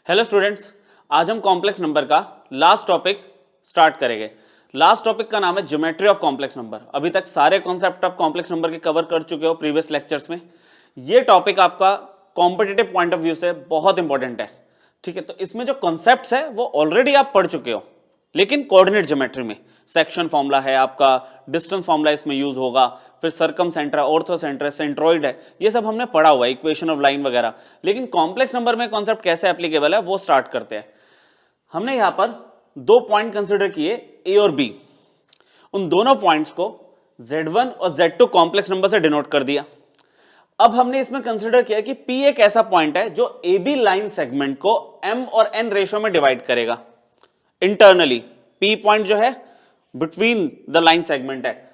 Hello students, आज हम complex number का लास्ट टॉपिक स्टार्ट करेंगे। लास्ट टॉपिक का नाम है ज्योमेट्री ऑफ कॉम्प्लेक्स नंबर। अभी तक सारे कॉन्सेप्ट ऑफ कॉम्प्लेक्स नंबर के कवर कर चुके हो प्रीवियस लेक्चर्स में। ये टॉपिक आपका कॉम्पिटिटिव पॉइंट ऑफ व्यू से बहुत इंपॉर्टेंट है, ठीक है। तो इसमें जो कॉन्सेप्ट्स है वो ऑलरेडी आप पढ़ चुके हो, लेकिन कोऑर्डिनेट ज्योमेट्री में सेक्शन फॉर्मूला है आपका, डिस्टेंस फॉर्मूला इसमें यूज होगा, फिर सर्कमसेंटर, ऑर्थोसेंटर, सेंट्रोइड है, ये सब हमने पढ़ा हुआ है, इक्वेशन ऑफ लाइन वगैरह। लेकिन कॉम्प्लेक्स नंबर में कॉन्सेप्ट कैसे एप्लीकेबल है वो स्टार्ट करते हैं। हमने यहां पर दो पॉइंट कंसिडर किए, ए और बी। उन दोनों पॉइंट्स को Z1 और Z2 कॉम्प्लेक्स नंबर से डिनोट कर दिया। अब हमने इसमें कंसिडर किया कि P एक ऐसा पॉइंट है जो AB लाइन सेगमेंट को M और N रेशो में डिवाइड करेगा इंटरनली। P पॉइंट जो है बिटवीन द लाइन सेगमेंट है,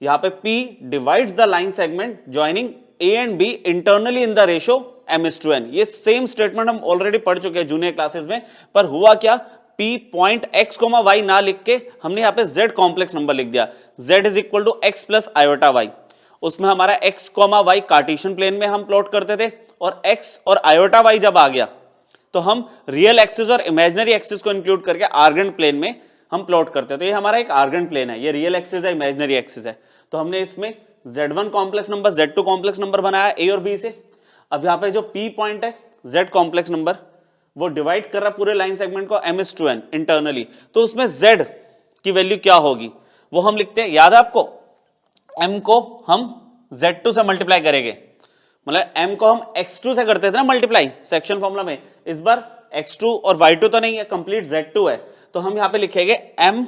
यहां पे P divides the line segment joining A and B internally in the ratio M:n। ये सेम स्टेटमेंट हम ऑलरेडी पढ़ चुके हैं जूनियर क्लासेस में, पर हुआ क्या, P पॉइंट x, y ना लिख के हमने यहां पे Z कॉम्प्लेक्स नंबर लिख दिया। Z is equal to x plus iota y. उसमें हमारा x, y कार्टेशियन प्लेन में हम प्लॉट करते थे, और x और आयोटा y जब आ गया तो हम रियल एक्सिस और इमेजिनरी एक्सिस को इंक्लूड करके आर्गेंट प्लेन में हम प्लॉट करते हैं। तो ये हमारा एक आर्गेंट प्लेन है, ये रियल एक्सिस है, इमेजिनरी एक्सिस है। तो हमने इसमें Z1 complex number, Z2 complex number बनाया A और B से। अब यहाँ पे जो P पॉइंट है, Z कॉम्प्लेक्स नंबर, वो डिवाइड कर रहा है पूरे लाइन सेगमेंट को M:n इंटरनली। तो उसमें Z की वैल्यू क्या होगी वो हम लिखते हैं, याद है आपको, M को हम Z2 से मल्टीप्लाई करेंगे, मतलब M को हम X2 से करते थे ना मल्टीप्लाई सेक्शन फॉर्मूला में। इस बार X2 और Y2 तो नहीं है, कंप्लीट Z2 है। तो हम यहां पे लिखेंगे M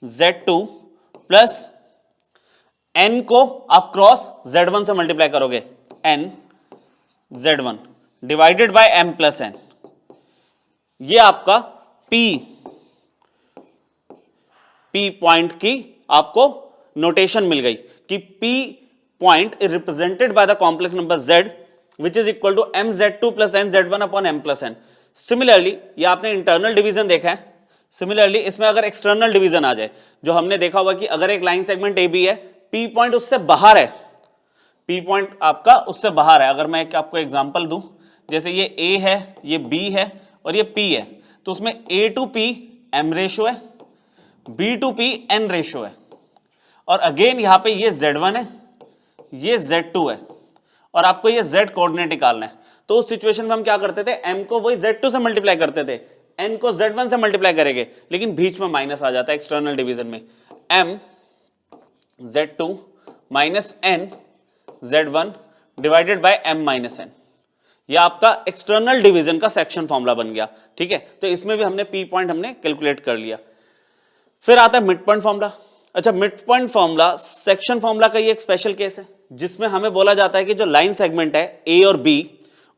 Z2 प्लस N को आप क्रॉस Z1 से मल्टीप्लाई करोगे, N Z1 divided bye M plus N। ये आपका P पॉइंट की आपको नोटेशन मिल गई कि P point is represented by the complex number Z which is equal to MZ2 plus NZ1 upon M plus N। Similarly ये आपने internal division देखा है, सिमिलरली इसमें अगर एक्सटर्नल डिवीजन आ जाए, जो हमने देखा हुआ कि अगर एक लाइन सेगमेंट AB है, P पॉइंट उससे बाहर है, P पॉइंट आपका उससे बाहर है। अगर मैं आपको एग्जांपल दूं, जैसे ये A है, ये B है और ये P है, तो उसमें A टू P M रेशो है, B टू P N रेशो है, और अगेन यहां पे ये Z1 है, ये Z2 है, और आपको ये Z कोऑर्डिनेट निकालना है। तो उस सिचुएशन में हम क्या करते थे, M को वही Z2 से मल्टीप्लाई करते थे, N को Z1 से मल्टीप्लाई करेंगे, लेकिन बीच में माइनस आ जाता है एक्सटर्नल डिवीजन में, M Z2 minus N Z1 divided bye M minus N। यह आपका एक्सटर्नल डिवीजन का सेक्शन फॉर्मूला बन गया, ठीक है। तो इसमें भी हमने P पॉइंट हमने कैलकुलेट कर लिया। फिर आता है मिड पॉइंट फॉर्मूला। अच्छा, mid point formula section formula का ये एक स्पेशल केस है, जिसमें हमें बोला जाता है कि जो लाइन सेगमेंट है A और B,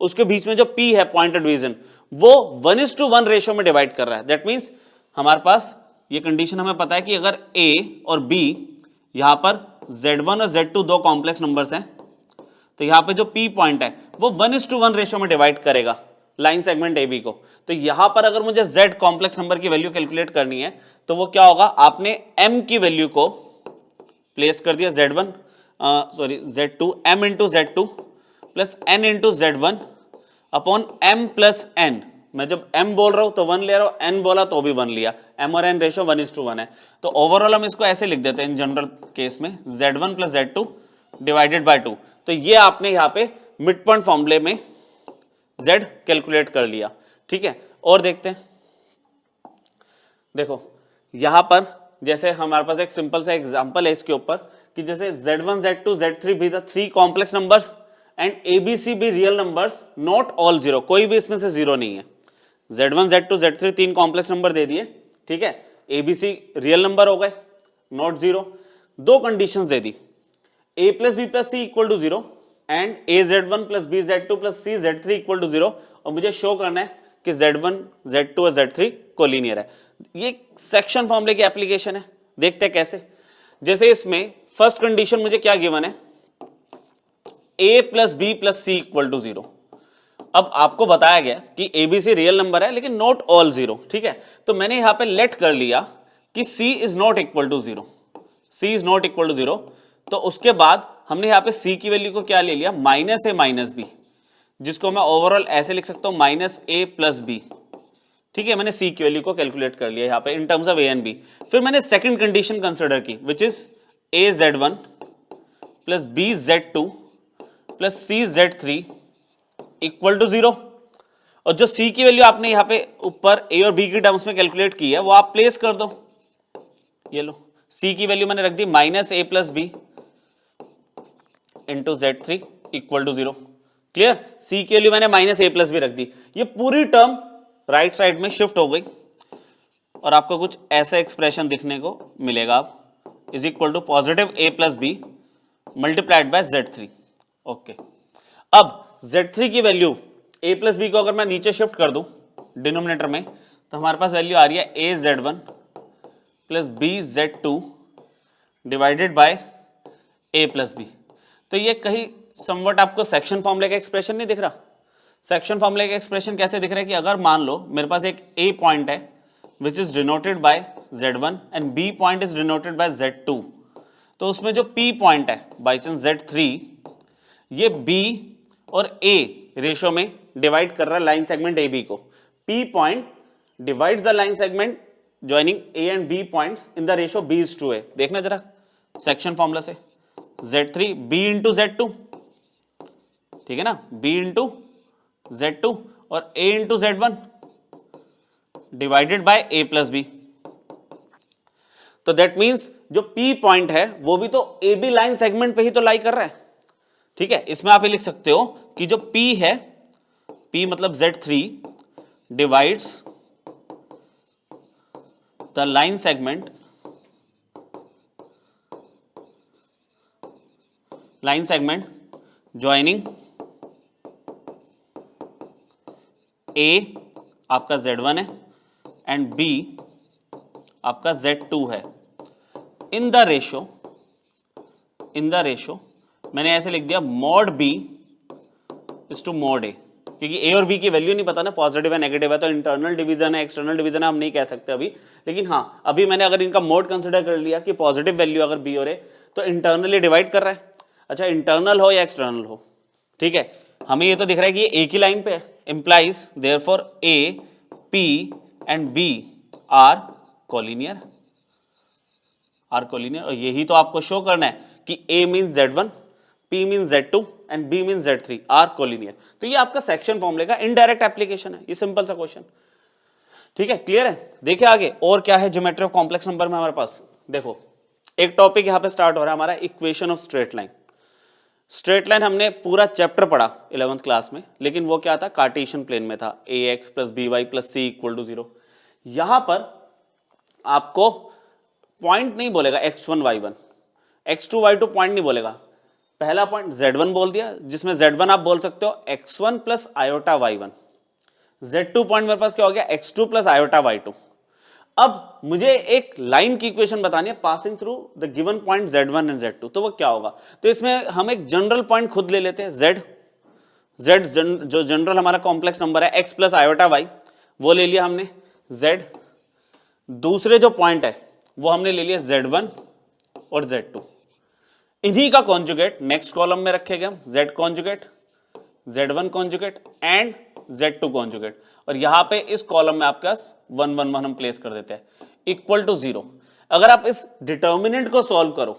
उसके बीच में जो P है पॉइंट ऑफ डिवीजन, वो 1:1 रेशो में डिवाइड कर रहा है। दैट मींस हमारे पास ये कंडीशन हमें पता है कि अगर A और B, यहां पर Z1 और Z2 दो कॉम्प्लेक्स नंबर्स हैं, तो यहां पे जो P पॉइंट है वो 1:1 रेशो में डिवाइड करेगा लाइन सेगमेंट AB को। तो यहां पर अगर मुझे Z कॉम्प्लेक्स नंबर की वैल्यू कैलकुलेट करनी है, तो वो क्या होगा, आपने M की वैल्यू को प्लेस कर दिया Z2 M into Z2 plus N into Z1 upon M plus N। मैं जब M बोल रहा हूं तो 1 ले रहा हूं, N बोला तो भी 1 लिया, M और N रेशो 1:1 है। तो ओवरऑल हम इसको ऐसे लिख देते हैं इन जनरल केस में, Z1 plus Z2 divided by 2। तो ये आपने यहाँ पे मिड पॉइंट फॉर्मूले में Z कैलकुलेट कर लिया, ठीक है। और देखते हैं, देखो यहां पर जैसे हमारे पास एक सिंपल सा एग्जांपल है इसके ऊपर, कि जैसे Z1 Z2 Z3 भी the 3 complex numbers and ABC भी real numbers, not all zero, कोई भी इसमें से जीरो नहीं है। Z1 Z2 Z3 3 complex number दे दिए, ठीक है, ABC रियल नंबर हो गए, नॉट जीरो। दो कंडीशंस दे दी, A plus B plus C equal to zero and AZ1 plus BZ2 plus CZ3 equal to zero, और मुझे शो करना है कि Z1 Z2 और Z3 कोलिनियर है। ये सेक्शन फॉर्मूले की एप्लीकेशन है, देखते हैं कैसे। जैसे इसमें फर्स्ट कंडीशन मुझे क्या गिवन है, A plus B plus C equal to zero. अब आपको बताया गया कि ABC रियल नंबर है लेकिन नॉट ऑल जीरो, ठीक है। तो मैंने यहां पे लेट कर लिया कि C is not equal to zero, C is not equal to zero. तो उसके बाद हमने यहां पे C की वैल्यू को क्या ले लिया, -A माइनस B, जिसको मैं ओवरऑल ऐसे लिख सकता हूं माइनस ए प्लस बी। ठीक है, मैंने सी की वैल्यू को कैलकुलेट कर लिया यहाँ पे in terms of A and B. फिर मैंने सेकंड कंडीशन कंसिडर की which is A z1 plus B z2 plus C z3 equal to 0। और जो सी की वैल्यू आपने यहाँ पे ऊपर ए और बी की टर्म्स में कैलकुलेट की है वो आप प्लेस कर दो। ये लो, सी की वैल्यू मैंने रख दी minus a plus b into z3 equal to 0। Clear, c की वैल्यू मैंने माइनस ए प्लस बी रख दी। ये पूरी टर्म राइट साइड में शिफ्ट हो गई और आपको कुछ ऐसा एक्सप्रेशन दिखने को मिलेगा। आप is equal to positive A plus B multiplied by z3। Okay, अब z3 की वैल्यू a प्लस बी को अगर मैं नीचे शिफ्ट कर दूं डिनोमिनेटर में, तो हमारे पास वैल्यू आ रही है a z1 plus B z2 divided by a plus B. तो ये कहीं समवट आपको सेक्शन फॉर्मूले का एक्सप्रेशन नहीं दिख रहा? सेक्शन फॉर्मूले का एक्सप्रेशन कैसे दिख रहा है कि अगर मान लो मेरे पास एक a पॉइंट है which is denoted by z1 and b point is denoted by z2, तो उसमें जो p पॉइंट है बाई चांस z3, ये b और a रेशो में डिवाइड कर रहा है लाइन सेगमेंट ab को। p point divides the line segment joining a and b points in the ratio b is to a। देखना जरा सेक्शन फॉर्मूला से, z3 b इंटू z2, ठीक है ना, b इंटू z2 और a into z1 divided by a plus B. तो that means जो p point है वो भी तो AB लाइन सेगमेंट पे ही तो लाई कर रहा है। ठीक है, इसमें आप ये लिख सकते हो कि जो p है, p मतलब z3 divides the line segment joining a आपका z1 है एंड b आपका z2 है इन द रेशो मैंने ऐसे लिख दिया mod b is to mod a, क्योंकि a और b की वैल्यू नहीं पता ना, पॉजिटिव है नेगेटिव है, तो इंटरनल डिवीजन है एक्सटर्नल डिवीजन है हम नहीं कह सकते अभी। लेकिन हाँ, अभी मैंने अगर इनका मोड कंसिडर कर लिया कि पॉजिटिव वैल्यू अगर b और a, तो इंटरनली डिवाइड कर रहा है। अच्छा, इंटरनल हो या एक्सटर्नल हो, ठीक है, हमें ये तो दिख रहा है कि ये एक ही लाइन पे है, implies therefore a, p and b are collinear. और यही तो आपको शो करना है कि a means z1, p means z2 and b means z3 are collinear. तो ये आपका सेक्शन फॉर्मूले का इनडायरेक्ट एप्लीकेशन है, ये सिंपल सा क्वेश्चन। ठीक है, क्लियर है? देखिए आगे और क्या है ज्योमेट्री ऑफ कॉम्प्लेक्स नंबर में हमारे पास। देखो एक टॉपिक यहां पे स्टार्ट हो रहा है हमारा, equation of straight line. Straight line हमने पूरा चैप्टर पढ़ा 11th क्लास में, लेकिन वो क्या था, कार्टेशियन प्लेन में था, ax plus by plus c equal to 0। यहां पर आपको पॉइंट नहीं बोलेगा x1 y1, x2 y2 point नहीं बोलेगा। पहला पॉइंट z1 बोल दिया, जिसमें z1 आप बोल सकते हो x1 plus iota y1। z2 point मेरे पास क्या हो गया, x2 प्लस आयोटा y2। अब मुझे एक लाइन की इक्वेशन बतानी है passing through the given point z1 and z2, तो वो क्या होगा। तो इसमें हम एक जनरल पॉइंट खुद ले लेते हैं, z जो जनरल हमारा कॉम्प्लेक्स नंबर है x प्लस आयोटा y, वो ले लिया हमने z। दूसरे जो पॉइंट है वो हमने ले लिया z1 और z2। इन्हीं का कॉन्जुगेट नेक्स्ट कॉलम में रखेंगे हम, z conjugate, z1 conjugate and z2 conjugate. और यहां पे इस कॉलम में आपके पास 1 1 1 हम प्लेस कर देते हैं इक्वल टू 0। अगर आप इस डिटर्मिनेंट को सॉल्व करो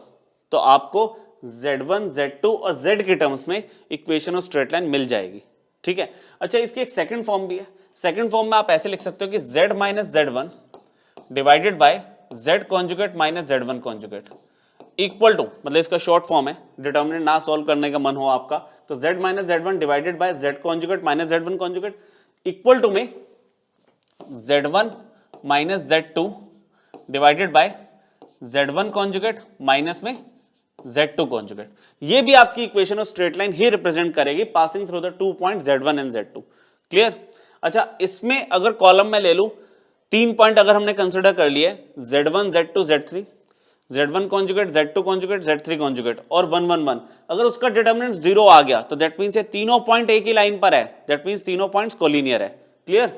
तो आपको z1 z2 और z के टर्म्स में इक्वेशन ऑफ स्ट्रेट लाइन मिल जाएगी। ठीक है, अच्छा इसकी एक सेकंड फॉर्म भी है। सेकंड फॉर्म में आप ऐसे लिख सकते हो कि z minus z1 divided by z conjugate minus z1 conjugate equal to, मतलब इसका शॉर्ट फॉर्म है, डिटर्मिनेंट ना सॉल्व करने का मन हो आपका तो z minus z1 divided by z conjugate minus z1 conjugate equal to में z1 minus z2 divided by z1 conjugate minus में z2 कॉन्जुगेट। ये भी आपकी इक्वेशन ऑफ स्ट्रेट लाइन ही रिप्रेजेंट करेगी passing through the 2 point z1 and z2। Clear? अच्छा इसमें अगर कॉलम में ले लूं, 3 पॉइंट अगर हमने कंसिडर कर लिए z1 z2 z3, z1 conjugate z2 conjugate z3 conjugate और 1 1 1, अगर उसका डिटर्मिनेंट 0 आ गया तो दैट मींस ये तीनों पॉइंट एक ही लाइन पर है, दैट मींस तीनों पॉइंट्स कोलिनियर है। क्लियर?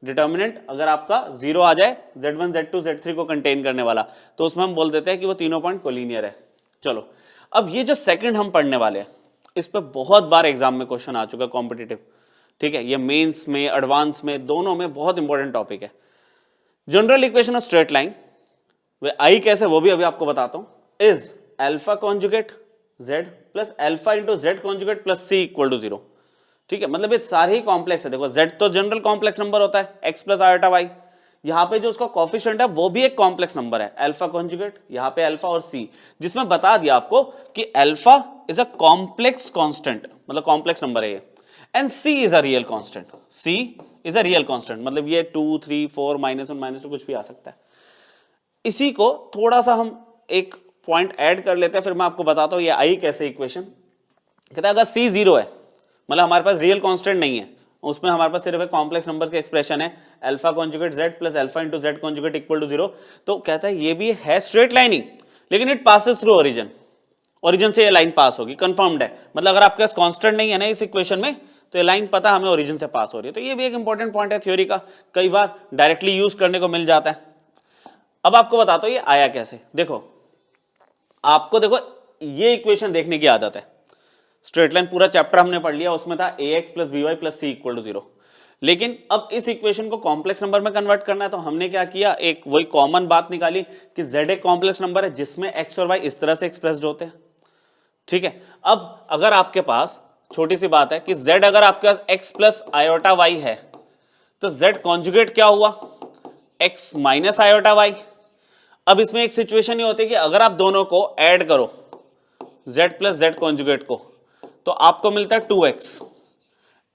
डिटर्मिनेंट अगर आपका 0 आ जाए z1 z2 z3 को कंटेन करने वाला, तो उसमें हम बोल देते हैं कि वो तीनों पॉइंट कोलिनियर है। चलो अब ये जो सेकंड हम पढ़ने वाले हैं, इस पे बहुत बार एग्जाम में क्वेश्चन आ चुका है कॉम्पिटिटिव, ठीक है, ये मेंस में एडवांस में दोनों में बहुत इंपॉर्टेंट टॉपिक है। General equation of straight line, वे आई कैसे वो भी अभी आपको बताता हूं, is alpha conjugate z plus alpha into Z conjugate plus C equal to 0, ठीक है, मतलब ये सारे ही कॉम्प्लेक्स है। देखो z तो जनरल कॉम्प्लेक्स नंबर होता है x प्लस आयोटा वाई, यहाँ पे जो उसका कॉफिशिएंट है वो भी एक कॉम्प्लेक्स नंबर है अल्फा कॉन्जुगेट, यहाँ पे अल्फा और सी, जिसमें बता दिया आपको कि alpha is a complex constant, मतलब कॉम्प्लेक्स नंबर है ये, and C is a real constant, C is a real constant, मतलब ये 2 3 4 -1 -2 कुछ भी आ सकता है। इसी को थोड़ा सा हम एक पॉइंट ऐड कर लेते हैं, फिर मैं आपको बताता हूं ये आई कैसे इक्वेशन। कहता है अगर सी 0 है, मतलब हमारे पास रियल कांस्टेंट नहीं है, उसमें हमारे पास सिर्फ एक कॉम्प्लेक्स नंबर की एक्सप्रेशन है alpha conjugate z plus alpha into Z conjugate equal to 0, तो कहता है ये भी है स्ट्रेट लाइन ही, लेकिन it passes through origin, origin से ये लाइन पास होगी, कंफर्म्ड है। मतलब अगर आपके पास कांस्टेंट नहीं है ना इस इक्वेशन में, तो ये लाइन पता हमें ओरिजिन से पास हो रही है। तो ये भी एक इंपॉर्टेंट पॉइंट है थ्योरी का, कई बार डायरेक्टली यूज करने को मिल जाता है। अब आपको बताता हूं ये आया कैसे। देखो आपको देखो ये इक्वेशन देखने की आदत है, स्ट्रेट लाइन पूरा चैप्टर हमने पढ़ लिया, उसमें था ax plus B Y plus C equal to 0, लेकिन अब इस इक्वेशन को कॉम्प्लेक्स नंबर में कन्वर्ट करना है, तो हमने क्या किया, एक वही कॉमन बात निकाली कि z एक कॉम्प्लेक्स नंबर है जिसमें x और y इस तरह से एक्सप्रेस्ड होते हैं, ठीक है। अब अगर आपके पास छोटी सी बात है कि z अगर आपके पास x प्लस आयोटा y है, तो z कॉन्जुगेट क्या हुआ, x माइनस आयोटा y। अब इसमें एक सिचुएशन ये होती है कि अगर आप दोनों को ऐड करो z प्लस z कॉन्जुगेट को, तो आपको मिलता है 2x,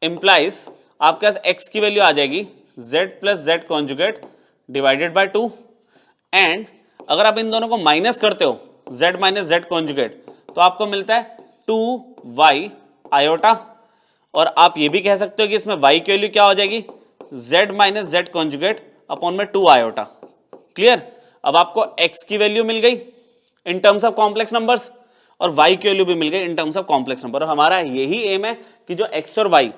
इंप्लाइज आपके पास x की वैल्यू आ जाएगी z plus z conjugate divided by 2, and अगर आप इन दोनों को माइनस करते हो z माइनस z कॉन्जुगेट, तो आपको मिलता है 2y आयोटा, और आप ये भी कह सकते हो कि इसमें y की वैल्यू क्या हो जाएगी, z minus z conjugate upon में 2 आयोटा। क्लियर? अब आपको x की वैल्यू मिल गई इन टर्म्स ऑफ कॉम्प्लेक्स नंबर्स, और y की वैल्यू भी मिल गई इन टर्म्स ऑफ कॉम्प्लेक्स नंबर। और हमारा यही एम है कि जो x और y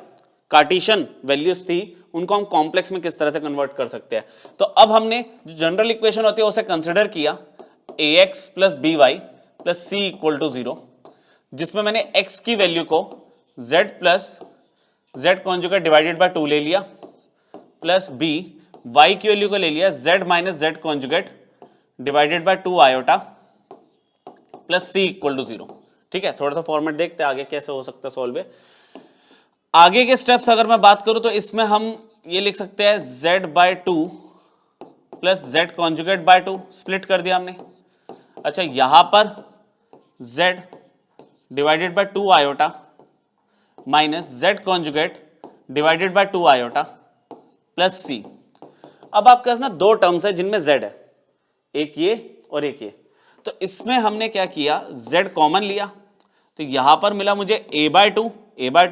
कार्टेशियन वैल्यूज थी उनको हम कॉम्प्लेक्स में किस तरह से कन्वर्ट कर सकते हैं। तो अब हमने जो जनरल इक्वेशन होती है उसे कंसिडर किया ax plus B Y plus C equal to 0, जिसमें मैंने x की वैल्यू को z plus z conjugate divided by 2 ले लिया, प्लस b y की वैल्यू को ले लिया z minus z conjugate divided by 2 iota plus c equal to 0। ठीक है, थोड़ा सा फॉर्मेट देखते हैं आगे कैसे हो सकता है सॉल्व। आगे के स्टेप्स अगर मैं बात करूं तो इसमें हम ये लिख सकते हैं z by 2 plus z conjugate by 2, split कर दिया हमने। अच्छा, यहां पर z divided by 2 iota minus z conjugate divided by 2 iota plus c। अब आपके पास ना दो टर्म्स है जिनमें z है, एक ये और एक ये, तो इसमें हमने क्या किया, z कॉमन लिया, तो यहां पर मिला मुझे a बाय 2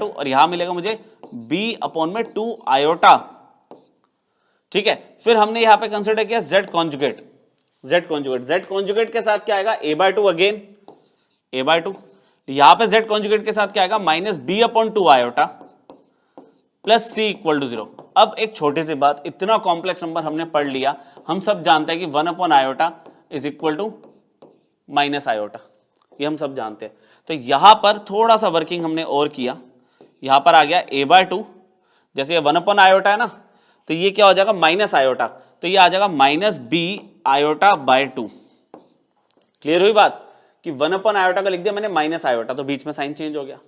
और यहां मिलेगा मुझे b अपॉन में 2 आयोटा। ठीक है, फिर हमने यहां पे कंसीडर किया z कॉन्जुगेट के साथ क्या आएगा, a by 2 again a by 2, यहां पे z कॉन्जुगेट के साथ क्या आएगा, minus b upon 2 iota plus c equal to 0। अब एक छोटी सी बात, इतना कॉम्प्लेक्स नंबर हमने पढ़ लिया, हम सब जानते हैं कि 1 upon iota is equal to minus iota, ये हम सब जानते हैं। तो यहां पर थोड़ा सा वर्किंग हमने और किया, यहां पर आ गया a बाय 2, जैसे ये 1 अपॉन आयोटा है ना, तो ये क्या हो जाएगा माइनस आयोटा, तो ये आ जाएगा minus b iota by 2। Clear हुई बात कि 1 अपॉन आयोटा का लिख दिया मैंने माइनस आयोटा, तो बीच में साइन चेंज हो गया,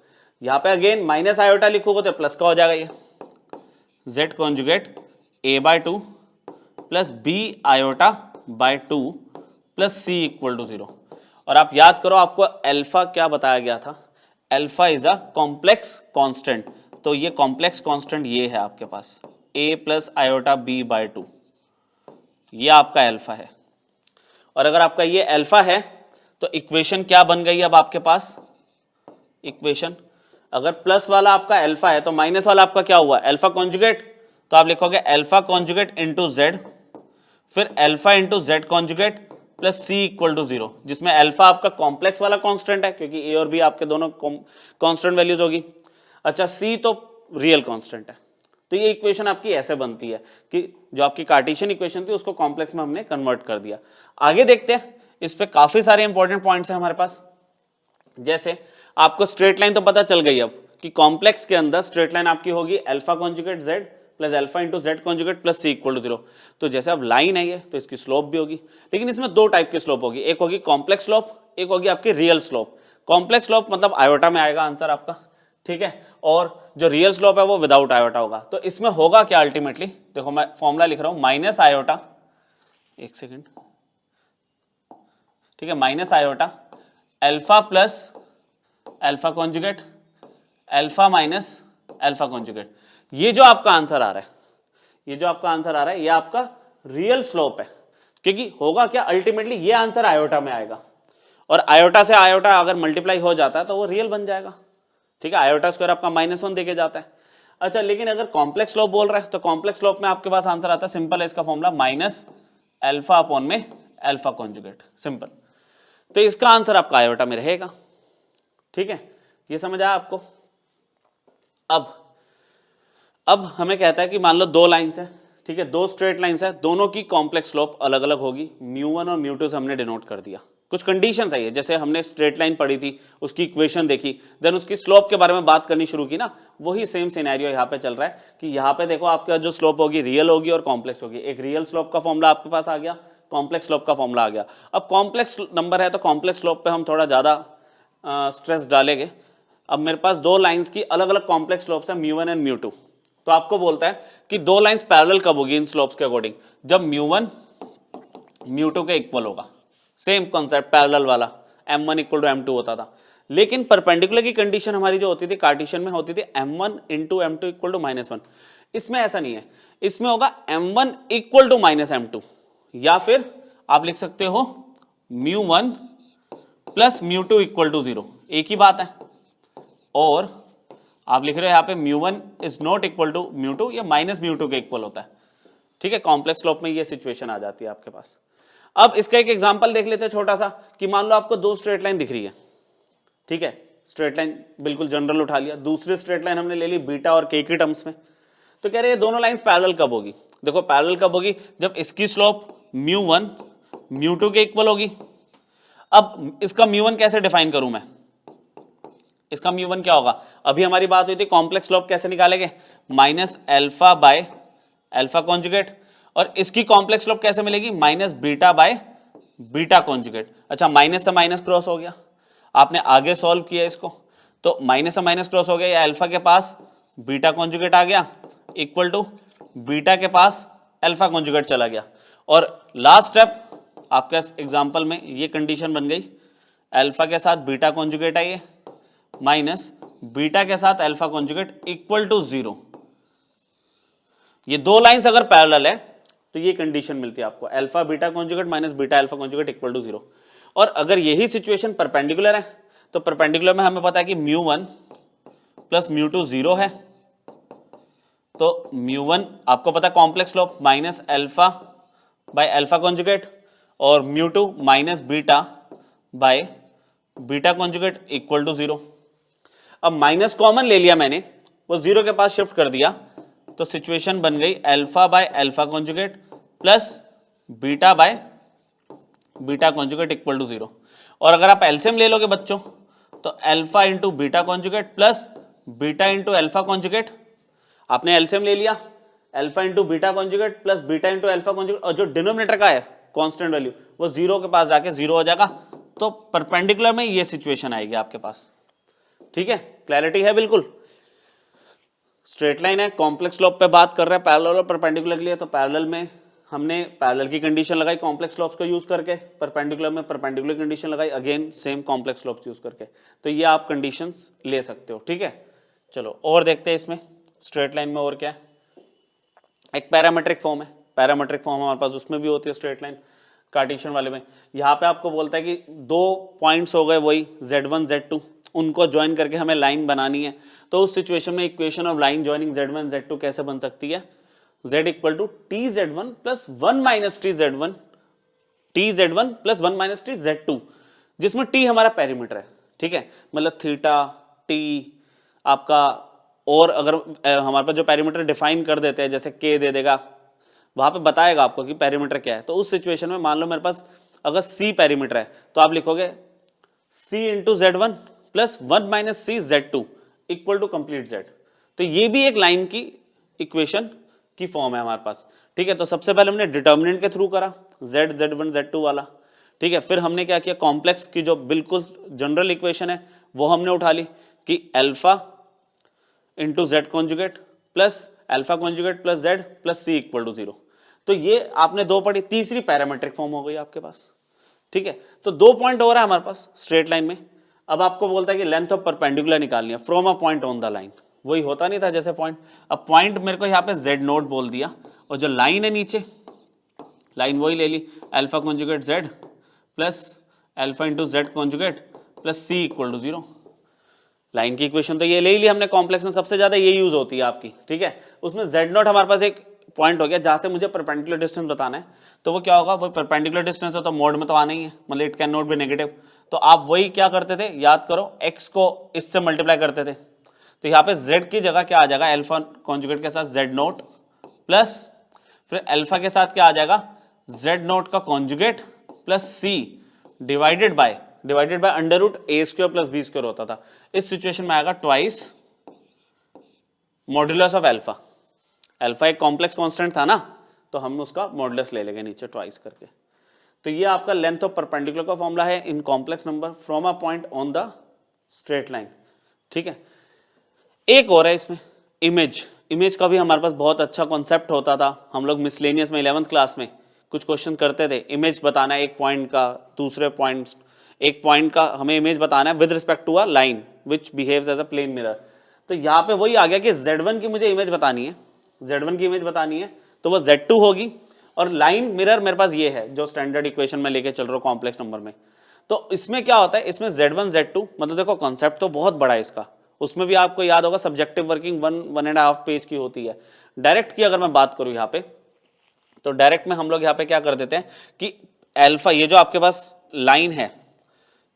यहां पे अगेन माइनस आयोटा लिखोगे तो प्लस का हो जाएगा, ये z conjugate a by 2 plus b iota by 2 plus c equal to 0। और आप याद करो आपको अल्फा क्या बताया गया था, alpha is a complex constant, तो ये कॉम्प्लेक्स कांस्टेंट ये है आपके पास a plus iota b by 2, ये आपका अल्फा है। और अगर आपका ये अल्फा है तो इक्वेशन क्या बन गई अब आपके पास, इक्वेशन अगर प्लस वाला आपका अल्फा है तो माइनस वाला आपका क्या हुआ, अल्फा कॉन्जुगेट, तो आप लिखोगे अल्फा कॉन्जुगेट इंटू जेड, फिर alpha into Z conjugate plus C equal to 0, जिसमें अल्फा आपका कॉम्प्लेक्स वाला कांस्टेंट है क्योंकि ए और बी आपके दोनों कांस्टेंट वैल्यूज होगी। अच्छा, सी तो रियल कांस्टेंट है। तो ये इक्वेशन आपकी ऐसे बनती है कि जो आपकी कार्टेशियन इक्वेशन थी उसको कॉम्प्लेक्स में हमने कन्वर्ट कर दिया। आगे देखते हैं, इस पे काफी सारे इंपॉर्टेंट पॉइंट्स हैं हमारे पास। जैसे आपको स्ट्रेट लाइन तो पता चल गई अब कि कॉम्प्लेक्स के अंदर स्ट्रेट लाइन आपकी होगी alpha conjugate Z plus alpha into Z conjugate plus C equal to 0। तो जैसे अब लाइन है ये, तो इसकी स्लोप भी होगी, लेकिन इसमें दो टाइप की स्लोप होगी, एक होगी कॉम्प्लेक्स स्लोप, एक होगी आपकी रियल स्लोप। कॉम्प्लेक्स स्लोप मतलब आयोटा में आएगा आंसर आपका, ठीक है, और जो रियल स्लोप है वो विदाउट आयोटा होगा। तो इसमें होगा क्या अल्टीमेटली, देखो मैं फॉर्मूला लिख रहा हूं, माइनस आयोटा, एक सेकेंड, ठीक है, minus iota alpha plus alpha conjugate alpha minus alpha conjugate. ये जो आपका आंसर आ रहा है, ये जो आपका आंसर आ रहा है, ये आपका रियल स्लोप है, क्योंकि होगा क्या अल्टीमेटली ये आंसर आयोटा में आएगा, और आयोटा से आयोटा अगर मल्टीप्लाई हो जाता है तो वो रियल बन जाएगा, ठीक है, आयोटा स्क्वायर आपका -1 देके जाता है। अच्छा, लेकिन अगर कॉम्प्लेक्स स्लोप बोल रहा है तो कॉम्प्लेक्स स्लोप में आपके पास आंसर आता है, सिंपल है इसका फॉर्मूला, माइनस अल्फा अपॉन में अल्फा कॉन्जुगेट, सिंपल। तो इसका आंसर आपका आयोटा में रहेगा, ठीक है, ये समझ आया आपको। अब हमें कहता है कि मान लो दो लाइंस है, ठीक है, दो स्ट्रेट लाइंस है, दोनों की कॉम्प्लेक्स स्लोप अलग अलग होगी, μ1 और μ2 से हमने डिनोट कर दिया। कुछ कंडीशंस है, जैसे हमने स्ट्रेट लाइन पढ़ी थी, उसकी इक्वेशन देखी, देन उसकी स्लोप के बारे में बात करनी शुरू की ना, वही सेम सिनेरियो यहाँ पे चल रहा है कि यहाँ पे देखो आपका जो स्लोप होगी रियल होगी और कॉम्प्लेक्स होगी। एक रियल स्लोप का फॉर्मूला आपके पास आ गया, कॉम्प्लेक्स स्लोप का फॉर्मूला आ गया। अब कॉम्प्लेक्स नंबर है तो कॉम्प्लेक्स स्लोप पे हम थोड़ा ज़्यादा स्ट्रेस डालेंगे। अब मेरे पास दो लाइन्स की अलग अलग कॉम्प्लेक्स स्लोप्स है, μ1 एंड μ2। तो आपको बोलता है कि दो लाइंस पैरेलल कब होगी इन स्लोप्स के अकॉर्डिंग, जब μ1 μ2 के इक्वल होगा। सेम कॉन्सेप्ट पैरेलल वाला, m1 इक्वल टू m2 होता था, लेकिन परपेंडिकुलर की कंडीशन हमारी जो होती थी कार्टेशियन में होती थी m1 into m2 equal to -1। इसमें ऐसा नहीं है, इसमें होगा m1 इक्वल टू -m2, या फिर आप लिख सकते हो μ1 प्लस μ2 इक्वल टू 0, एक ही बात है। और आप लिख रहे हो यहाँ पे μ1 इज नॉट इक्वल टू μ2, या -μ2 के इक्वल होता है, ठीक है, कॉम्प्लेक्स स्लोप में ये सिचुएशन आ जाती है आपके पास। अब इसका एक एग्जांपल देख लेते हैं छोटा सा, कि मान लो आपको दो स्ट्रेट लाइन दिख रही है, ठीक है, स्ट्रेट लाइन बिल्कुल जनरल उठा लिया, दूसरी स्ट्रेट लाइन हमने ले ली बीटा और के की टर्म्स में। तो कह रहे हैं दोनों लाइंस पैरेलल कब होगी, देखो पैरेलल कब होगी, जब इसकी स्लोप μ1 μ2 के इक्वल होगी। अब इसका μ1 कैसे डिफाइन करूं मैं, इसका μ1 क्या होगा, अभी हमारी बात हुई थी कॉम्प्लेक्स स्लोप कैसे निकालेंगे, minus alpha by alpha conjugate, और इसकी कॉम्प्लेक्स स्लोप कैसे मिलेगी, minus beta by beta conjugate. अच्छा, माइनस से माइनस क्रॉस हो गया, आपने आगे सॉल्व किया इसको, तो माइनस से माइनस क्रॉस हो गया, या अल्फा के पास बीटा कॉन्जुगेट आ गया इक्वल टू बीटा के पास अल्फा कॉन्जुगेट चला गया। और लास्ट स्टेप आपके एग्जाम्पल में ये कंडीशन बन गई, अल्फा के साथ बीटा कॉन्जुगेट आई है माइनस बीटा के साथ अल्फा कॉन्जुगेट इक्वल टू 0। ये दो लाइंस अगर पैरेलल है तो ये कंडीशन मिलती है आपको, alpha beta conjugate minus beta alpha conjugate equal to 0। और अगर यही सिचुएशन परपेंडिकुलर है तो परपेंडिकुलर में हमें पता है कि μ1 प्लस μ2 0 है, तो μ1 आपको पता है complex slope minus alpha by alpha conjugate, और μ2 minus beta by beta conjugate equal to 0। अब माइनस कॉमन ले लिया मैंने, वो 0 के पास शिफ्ट कर दिया, तो सिचुएशन बन गई alpha by alpha conjugate plus beta by beta conjugate equal to 0। और अगर आप एलसीएम ले लोगे बच्चों, तो alpha into beta conjugate plus beta into alpha conjugate, आपने एलसीएम ले लिया, alpha into beta conjugate plus beta into alpha conjugate, और जो डिनोमिनेटर का है कांस्टेंट वैल्यू वो 0 के पास जाके 0 हो जाएगा। तो परपेंडिकुलर में ये सिचुएशन आएगी आपके पास, ठीक है, क्लैरिटी है बिल्कुल। स्ट्रेट लाइन है, कॉम्प्लेक्स स्लोप पे बात कर रहे हैं, पैरेलल और परपेंडिकुलर के लिए, तो पैरेलल में हमने पैरेलल की कंडीशन लगाई कॉम्प्लेक्स स्लोप्स को यूज करके, परपेंडिकुलर में परपेंडिकुलर कंडीशन लगाई again same complex slopes use करके। तो ये आप कंडीशंस ले सकते हो, ठीक है। चलो और देखते हैं इसमें स्ट्रेट लाइन में और क्या है। एक पैरामेट्रिक फॉर्म है, पैरामेट्रिक फॉर्म हमारे पास उसमें भी होती है स्ट्रेट लाइन कार्टेशियन वाले में। यहाँ पे आपको बोलता है कि दो पॉइंट्स हो गए वही z1 z2, उनको ज्वाइन करके हमें लाइन बनानी है। तो उस सिचुएशन में equation of line joining z1 z2 कैसे बन सकती है, z equal to t z1 plus 1 minus t z1, t z1 plus 1 minus t z2, जिसमें t हमारा पेरीमीटर है, ठीक है, मतलब थीटा टी आपका। और अगर हमारे पास जो पेरीमीटर डिफाइन कर देते हैं, जैसे k दे देगा, वहां पे बताएगा आपको कि पेरीमीटर क्या है। तो उस सिचुएशन में मान लो मेरे पास अगर c पेरीमीटर है, तो आप लिखोगे c into z1 plus 1 minus c Z2 equal to complete Z। तो ये भी एक लाइन की इक्वेशन की फॉर्म है हमारे पास। ठीक है, तो सबसे पहले हमने डिटर्मिनेंट के थ्रू करा Z, Z1, Z2 वाला। ठीक है, फिर हमने क्या किया, कॉम्प्लेक्स की जो बिल्कुल जनरल इक्वेशन है वो हमने उठा ली कि alpha into Z conjugate plus alpha conjugate plus Z plus C equal to 0। तो ये आपने दो पढ़ी, तीसरी पैरामेट्रिक फॉर्म हो गई आपके पास। ठीक है, तो 2 पॉइंट हो रहा है हमारे पास स्ट्रेट लाइन में। अब आपको बोलता है कि लेंथ ऑफ परपेंडिकुलर निकालनी है from a point on the line. वही होता नहीं था जैसे पॉइंट, अब पॉइंट मेरे को यहाँ पे Z नोट बोल दिया, और जो लाइन है नीचे लाइन वही ले ली, alpha conjugate Z plus alpha into Z conjugate plus C equal to 0। Line की इक्वेशन तो ये ले ही ली हमने, कॉम्प्लेक्स में सबसे ज्यादा ये यूज होती है आपकी। ठीक है, उसमें Z नोट हमारे पास एक पॉइंट हो गया जहां से मुझे परपेंडिकुलर डिस्टेंस बताना है, तो वो क्या होगा, वो परपेंडिकुलर डिस्टेंस है तो मोड में तो आना ही है, मतलब it can not be negative. तो आप वही क्या करते थे, याद करो, x को इससे मल्टीप्लाई करते थे, तो यहाँ पे z की जगह क्या आ जाएगा, अल्फा कॉन्जुगेट के साथ z नोट प्लस फिर अल्फा के साथ क्या आ जाएगा, z नोट का conjugate plus c divided by under root a square plus b square होता था। इस सिचुएशन में आएगा twice modulus of alpha. Alpha एक कॉम्प्लेक्स कांस्टेंट था ना, तो हम उसका मॉडुलस ले लेंगे नीचे ट्वाइस करके। तो ये आपका लेंथ ऑफ परपेंडिकुलर का फॉर्मूला है in complex number from a point on the straight line. ठीक है, एक और है इसमें इमेज का भी हमारे पास बहुत अच्छा कॉन्सेप्ट होता था। हम लोग मिसलेनियस में 11th क्लास में कुछ क्वेश्चन करते थे, इमेज बताना है एक पॉइंट का, दूसरे पॉइंट, एक पॉइंट का हमें इमेज बताना है with respect to a line which behaves as a plane mirror. तो यहाँ पे वही आ गया कि Z1 की मुझे इमेज बतानी है, Z1 की इमेज बतानी है तो वो Z2 होगी, और लाइन मिरर मेरे पास ये है जो स्टैंडर्ड इक्वेशन में लेके चल रहा हूँ कॉम्प्लेक्स नंबर में। तो इसमें क्या होता है, इसमें Z1 Z2 मतलब देखो कॉन्सेप्ट तो बहुत बड़ा है इसका, उसमें भी आपको याद होगा सब्जेक्टिव वर्किंग 1.5 पेज की होती है। डायरेक्ट की अगर मैं बात करूं यहाँ पे, तो डायरेक्ट में हम लोग यहाँ पे क्या कर देते हैं कि अल्फा, ये जो आपके पास लाइन है,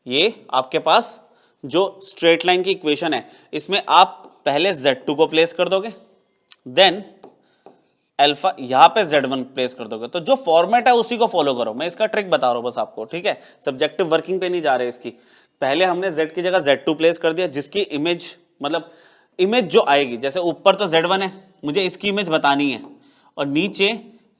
ये आपके पास जो स्ट्रेट लाइन की इक्वेशन है, इसमें आप पहले Z2 को प्लेस कर दोगे, देन अल्फा यहां पे Z1 प्लेस कर दोगे। तो जो फॉर्मेट है उसी को फॉलो करो, मैं इसका ट्रिक बता रहा हूं बस आपको। ठीक है, सब्जेक्टिव वर्किंग पे नहीं जा रहे इसकी। पहले हमने Z की जगह Z2 प्लेस कर दिया, जिसकी इमेज मतलब इमेज जो आएगी, जैसे ऊपर तो Z1 है, मुझे इसकी इमेज बतानी है, और नीचे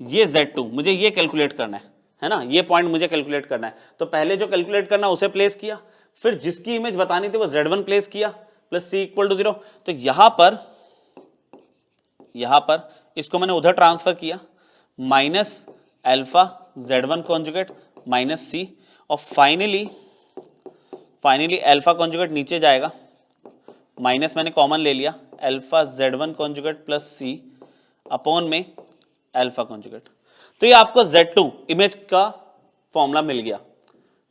ये Z2 मुझे ये कैलकुलेट करना है ना, ये पॉइंट मुझे कैलकुलेट करना है। तो पहले जो कैलकुलेट करना उसे प्लेस किया, फिर जिसकी इमेज बतानी थी वो Z1 प्लेस किया प्लस C इक्वल टू 0। तो यहां पर इसको मैंने उधर ट्रांसफर किया, minus alpha Z1 conjugate minus C, और फाइनली अल्फा कॉन्जुगेट नीचे जाएगा, माइनस मैंने कॉमन ले लिया, alpha Z1 conjugate plus C upon में अल्फा कॉन्जुगेट। तो ये आपको Z2 इमेज का फॉर्मूला मिल गया।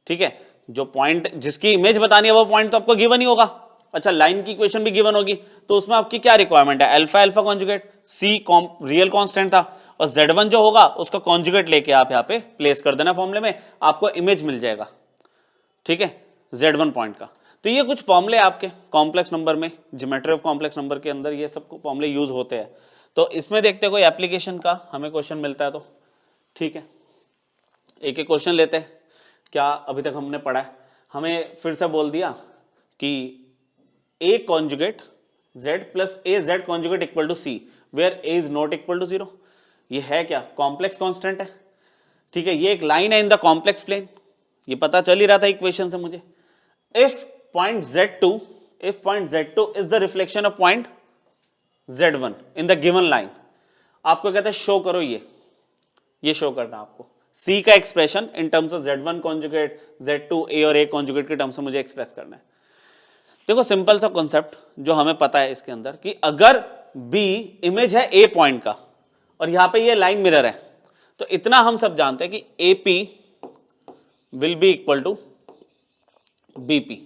ठीक है, जो पॉइंट जिसकी इमेज बतानी है वो पॉइंट तो आपको गिवन ही होगा। अच्छा, लाइन की इक्वेशन भी गिवन होगी, तो उसमें आपकी क्या रिक्वायरमेंट है, alpha conjugate, C real constant था, और Z1 जो होगा उसका कॉन्जुगेट लेके आप यहाँ पे प्लेस कर देना फॉर्मूले में, आपको इमेज मिल जाएगा। ठीक है, Z1 पॉइंट का। तो ये कुछ फॉर्मूले आपके कॉम्प्लेक्स नंबर में, ज्योमेट्री ऑफ कॉम्प्लेक्स नंबर के अंदर ये सब फॉर्मूले यूज होते हैं। तो इसमें देखते हैं कोई एप्लीकेशन का हमें क्वेश्चन मिलता है तो। ठीक है, एक एक क्वेश्चन लेते हैं। क्या अभी तक हमने पढ़ा है, हमें फिर से बोल दिया कि A conjugate Z plus AZ conjugate equal to C where A is not equal to 0। ये है क्या, कॉम्प्लेक्स कांस्टेंट है। ठीक है, ये एक लाइन है इन द कॉम्प्लेक्स प्लेन, ये पता चल ही रहा था इक्वेशन से मुझे। If point Z2 is the reflection of point Z1 in the given line, आपको कहते हैं शो करो, ये शो करना आपको, C का expression in terms of Z1 conjugate, Z2 A और A कॉन्जुगेट के टर्म्स में मुझे एक्सप्रेस करना है। देखो सिंपल सा कॉन्सेप्ट जो हमें पता है इसके अंदर कि अगर B इमेज है A पॉइंट का और यहां पे ये लाइन मिरर है, तो इतना हम सब जानते हैं कि AP will be equal to BP।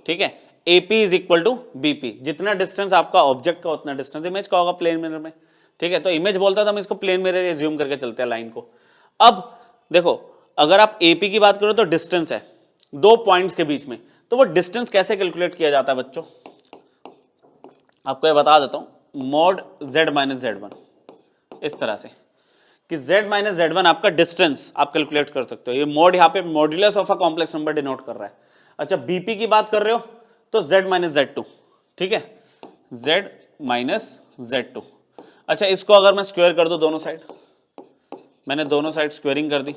ठीक है, AP is equal to BP, जितना डिस्टेंस आपका ऑब्जेक्ट का उतना डिस्टेंस इमेज का होगा प्लेन मिरर में। ठीक है, तो इमेज बोलता था हम इसको प्लेन मिरर एज्यूम करके चलते हैं लाइन को। अब देखो, अगर आप AP की बात करो तो डिस्टेंस है दो पॉइंट्स के बीच में, तो वो डिस्टेंस कैसे कैलकुलेट किया जाता है बच्चों, आपको ये बता देता हूं, मॉड Z माइनस Z1, इस तरह से कि Z माइनस Z1 आपका डिस्टेंस आप कैलकुलेट कर सकते हो। ये मॉड यहाँ पे modulus of a complex number denote कर रहा है। अच्छा बीपी की बात कर रहे हो तो z माइनस Z2, ठीक है, z माइनस Z2। अच्छा इसको अगर मैं स्क्वायर कर दूं दोनों साइड, मैंने दोनों साइड स्क्वायरिंग कर दी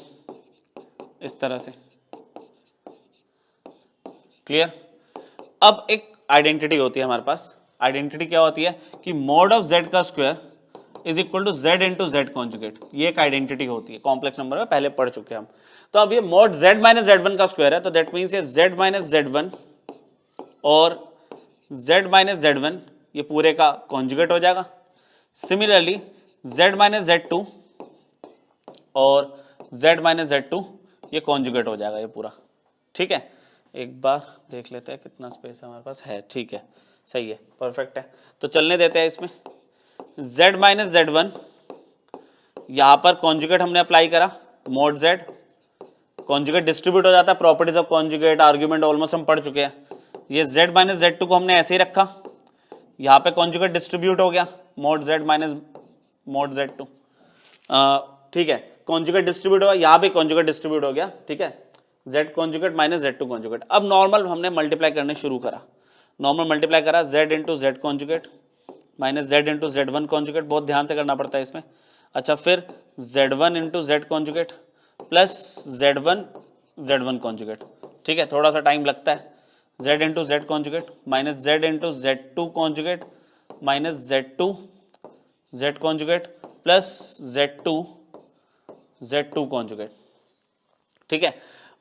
इस तरह से, क्लियर। अब एक आइडेंटिटी होती है हमारे पास, आइडेंटिटी क्या होती है कि मॉड ऑफ z का square is equal to z into Z conjugate, ये एक आइडेंटिटी होती है कॉम्प्लेक्स नंबर में, पहले पढ़ चुके हैं हम। तो अब ये मॉड z माइनस Z1 का स्क्वायर है, तो दैट मीन्स ये z माइनस Z1 और z माइनस Z1 ये पूरे का कॉन्जुगेट हो जाएगा। सिमिलरली z माइनस Z2 और z माइनस Z2 ये कॉन्जुगेट हो जाएगा ये पूरा, ठीक है। एक बार देख लेते हैं कितना स्पेस हमारे पास है, ठीक है, सही है, परफेक्ट है। तो चलने देते हैं इसमें, z माइनस Z1 यहाँ पर कॉन्जुगेट हमने अप्लाई करा, मोड z कॉन्जुगेट डिस्ट्रीब्यूट हो जाता है, properties of conjugate argument almost हम पढ़ चुके हैं। ये z माइनस Z2 को हमने ऐसे ही रखा, यहाँ पे कॉन्जुगेट डिस्ट्रीब्यूट हो गया, mode z minus mode Z2, ठीक है, कॉन्जुगेट डिस्ट्रीब्यूट हुआ, यहाँ भी कॉन्जुगेट डिस्ट्रीब्यूट हो गया, ठीक है, z conjugate minus Z2 conjugate. अब नॉर्मल हमने मल्टीप्लाई करने शुरू करा, नॉर्मल मल्टीप्लाई करा, z into Z conjugate minus z into Z1 conjugate, बहुत ध्यान से करना पड़ता है इसमें। अच्छा फिर Z1 into Z conjugate plus Z1 conjugate, ठीक है, थोड़ा सा टाइम लगता है, z into Z conjugate minus z into Z2 conjugate minus Z2 Z conjugate plus Z2 conjugate, ठीक है।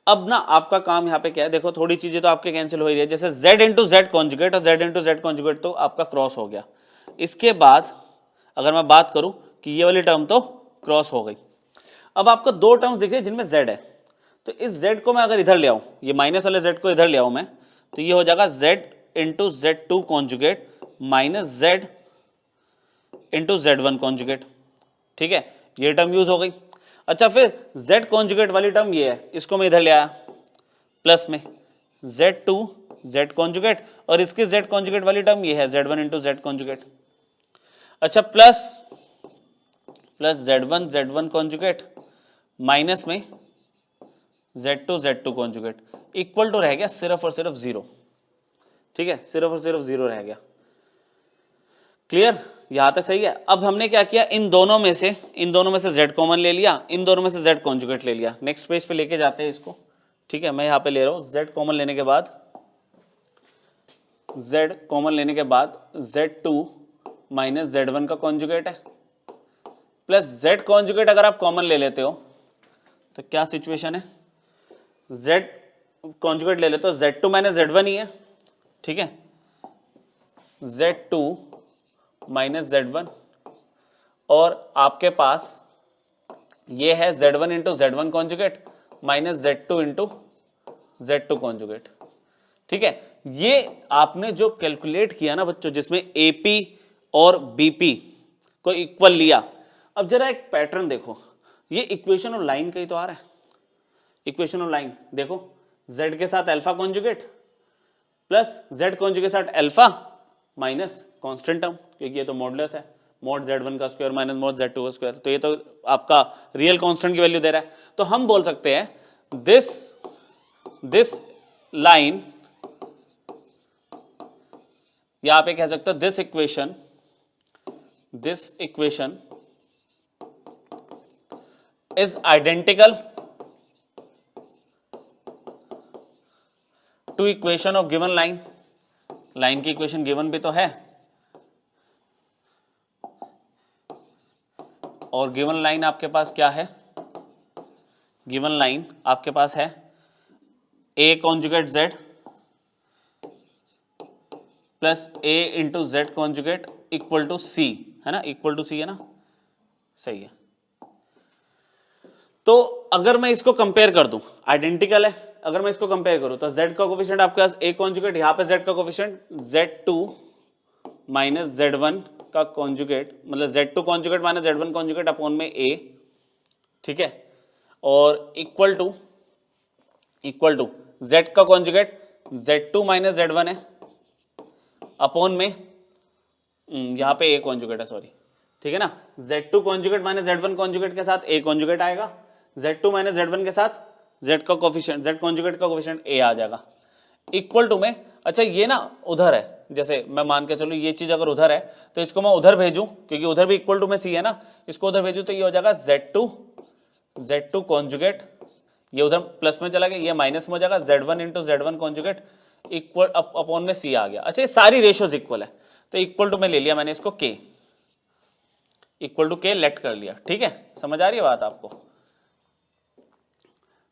अब ना आपका काम यहाँ पे क्या है, देखो थोड़ी चीजें तो आपके कैंसिल हो ही रही है, जैसे z इंटू जेड कॉन्जुगेट और z इंटू जेड कॉन्जुगेट तो आपका क्रॉस हो गया। इसके बाद अगर मैं बात करूं कि ये वाली टर्म तो क्रॉस हो गई, अब आपको दो टर्म्स दिख रही है जिनमें z है, तो इस z को मैं अगर इधर ले आऊं, ये माइनस वाले z को इधर ले आऊं मैं, तो ये हो जाएगा z into Z2 conjugate minus z into Z1 conjugate, ठीक है, ये टर्म यूज हो गई। अच्छा फिर z कॉन्जुगेट वाली टर्म ये है, इसको मैं इधर ले आया प्लस में Z2 z कॉन्जुगेट और इसकी z कॉन्जुगेट वाली टर्म ये है Z1 इंटू जेड कॉन्जुगेट। अच्छा प्लस Z1 कॉन्जुगेट माइनस में Z2 कॉन्जुगेट इक्वल टू रह गया सिर्फ और सिर्फ जीरो, ठीक है, सिर्फ और सिर्फ जीरो रह गया, क्लियर, यहां तक सही है। अब हमने क्या किया, इन दोनों में से z कॉमन ले लिया, इन दोनों में से z कॉन्जुगेट ले लिया, नेक्स्ट पेज पे लेके जाते हैं इसको, ठीक है, मैं यहाँ पे ले रहा हूँ z कॉमन लेने के बाद Z2 माइनस Z1 का कॉन्जुगेट है प्लस z कॉन्जुगेट अगर आप कॉमन ले लेते हो तो क्या सिचुएशन है, z कॉन्जुगेट ले लेते हो Z2 माइनस Z1 ही है, ठीक है, Z2 माइनस Z1 और आपके पास ये है Z1 into Z1 conjugate minus Z2 into Z2 conjugate, ठीक है। ये आपने जो कैलकुलेट किया ना बच्चों, जिसमें AP और BP को इक्वल लिया, अब जरा एक पैटर्न देखो, ये इक्वेशन ऑफ लाइन का ही तो आ रहा है, इक्वेशन ऑफ लाइन देखो, z के साथ alpha conjugate plus z conjugate के साथ अल्फा माइनस कांस्टेंट टर्म, क्योंकि ये तो मॉडुलस है, मोड Z1 का स्क्वायर माइनस मोड Z2 का स्क्वायर, तो ये तो आपका रियल कांस्टेंट की वैल्यू दे रहा है। तो हम बोल सकते हैं दिस लाइन, या आप ये कह सकते हो this equation is identical to equation of given line, line की इक्वेशन गिवन भी तो है, और गिवन लाइन आपके पास क्या है, गिवन लाइन आपके पास है a conjugate z plus a into Z conjugate equal to c, है ना, इक्वल टू c है ना, सही है। तो अगर मैं इसको कंपेयर कर दूं, आइडेंटिकल है, अगर मैं इसको कंपेयर करूं तो z का कोफिशिएंट आपके पास a कॉन्जुगेट, यहां पे z का कोफिशिएंट Z2 माइनस Z1 का कॉन्जुगेट, मतलब Z2 conjugate minus Z1 conjugate upon में a, ठीक है, और इक्वल टू z का कॉन्जुगेट Z2 माइनस Z1 है अपॉन में यहां पे a कॉन्जुगेट है, सॉरी, ठीक है ना, Z2 conjugate minus Z1 conjugate के साथ a कॉन्जुगेट आएगा, Z2 माइनस Z1 के साथ z का कोफिशिएंट, z कॉन्जुगेट का कोफिशिएंट a आ जाएगा, इक्वल टू में, अच्छा ये ना उधर है, जैसे मैं मान के चलूँ ये चीज अगर उधर है तो इसको मैं उधर भेजूं, क्योंकि उधर भी इक्वल टू में सी है ना, इसको उधर भेजूं तो ये हो जाएगा Z2 कॉन्जुगेट, ये उधर प्लस में चला गया, ये माइनस में हो जाएगा Z1 into Z1 conjugate equal upon में सी आ गया। अच्छा ये सारी रेशियोज इक्वल है तो इक्वल टू में ले लिया मैंने इसको K, equal to K let कर लिया। ठीक है, समझ आ रही है बात आपको?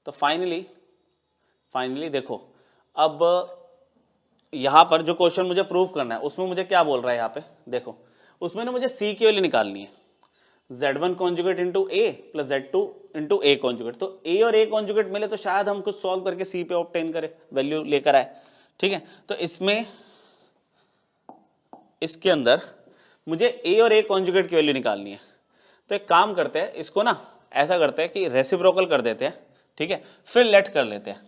तो फाइनली देखो, अब यहां पर जो क्वेश्चन मुझे प्रूव करना है उसमें मुझे क्या बोल रहा है, यहाँ पे देखो उसमें ना मुझे सी की वैल्यू निकालनी है, Z1 कॉन्जुगेट इंटू ए प्लस Z2 इंटू ए कॉन्जुगेट। तो ए और ए कॉन्जुगेट मिले तो शायद हम कुछ सॉल्व करके सी पे ऑब्टेन करें, वैल्यू लेकर आए। ठीक है, तो इसमें इसके अंदर मुझे ए और ए कॉन्जुगेट की वैल्यू निकालनी है। तो एक काम करते हैं, इसको ना ऐसा करते हैं कि रेसिप्रोकल कर देते हैं। ठीक है, फिर लेट कर लेते हैं,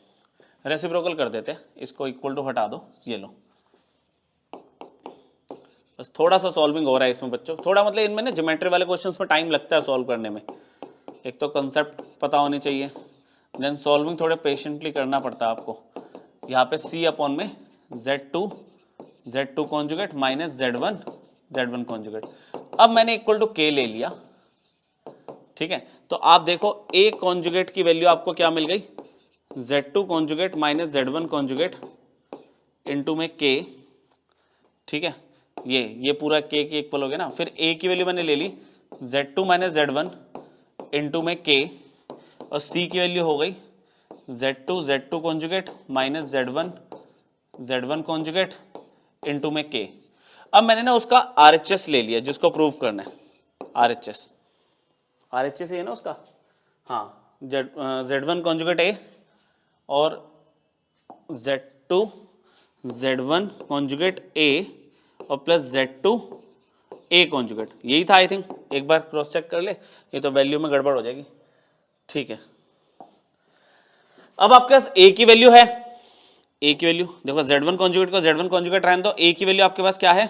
रेसिप्रोकल कर देते हैं, इसको इक्वल टू हटा दो, ये लो। बस थोड़ा सा सॉल्विंग हो रहा है इसमें बच्चों, थोड़ा मतलब इनमें ना ज्योमेट्री वाले क्वेश्चंस में टाइम लगता है सॉल्व करने में, एक तो कंसेप्ट पता होनी चाहिए, देन सॉल्विंग थोड़े पेशेंटली करना पड़ता है आपको। यहाँ पे सी अपॉन में Z2 conjugate minus Z1 conjugate. अब मैंने इक्वल टू K ले लिया। ठीक है, तो आप देखो A कॉन्जुगेट की वैल्यू आपको क्या मिल गई, Z2 conjugate minus Z1 conjugate into में K। ठीक है, ये पूरा K के इक्वल हो गया ना। फिर A की वैल्यू मैंने ले ली Z2 माइनस Z1 इंटू में K, और C की वैल्यू हो गई Z2 conjugate minus Z1 conjugate into में K। अब मैंने ना उसका RHS ले लिया जिसको प्रूव करना है, RHS ही है ना उसका, हाँ, Z1 कॉन्जुगेट A और Z1 कॉन्जुगेट A और प्लस Z2 A कॉन्जुगेट, यही था आई थिंक, एक बार क्रॉस चेक कर ले, ये तो वैल्यू में गड़बड़ हो जाएगी। ठीक है, अब आपके पास A की वैल्यू है, A की वैल्यू देखो Z1 कॉन्जुगेट को Z1 कॉन्जुगेट रहने दो, A की वैल्यू आपके पास क्या है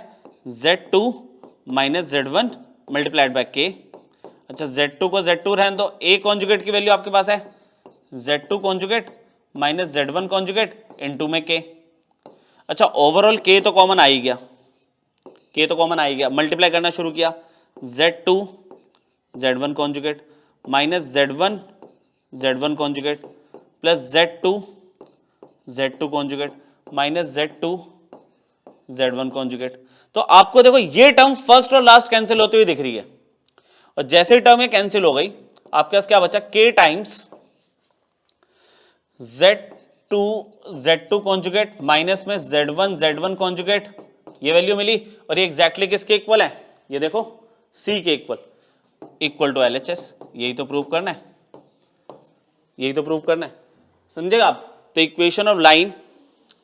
Z2 minus Z1 multiplied bye K। अच्छा Z2 को Z2 रहने दो, A कॉन्जुगेट की वैल्यू आपके पास है Z2 conjugate minus Z1 conjugate into में K। अच्छा ओवरऑल K तो कॉमन आ ही गया, K तो कॉमन आ ही गया, मल्टीप्लाई करना शुरू किया, Z2 Z1 conjugate minus Z1 conjugate plus Z2 conjugate minus Z1 conjugate. तो आपको देखो ये टर्म फर्स्ट और लास्ट कैंसिल होते हुए दिख रही है, और जैसे ही टर्म ये कैंसिल हो गई आपके पास क्या बचा, K times Z2 conjugate minus में Z1 कॉन्जुगेट, ये वैल्यू मिली, और ये एग्जैक्टली किसके इक्वल है, ये देखो C के इक्वल टू LHS। यही तो प्रूव करना है, समझेगा आप? तो इक्वेशन ऑफ लाइन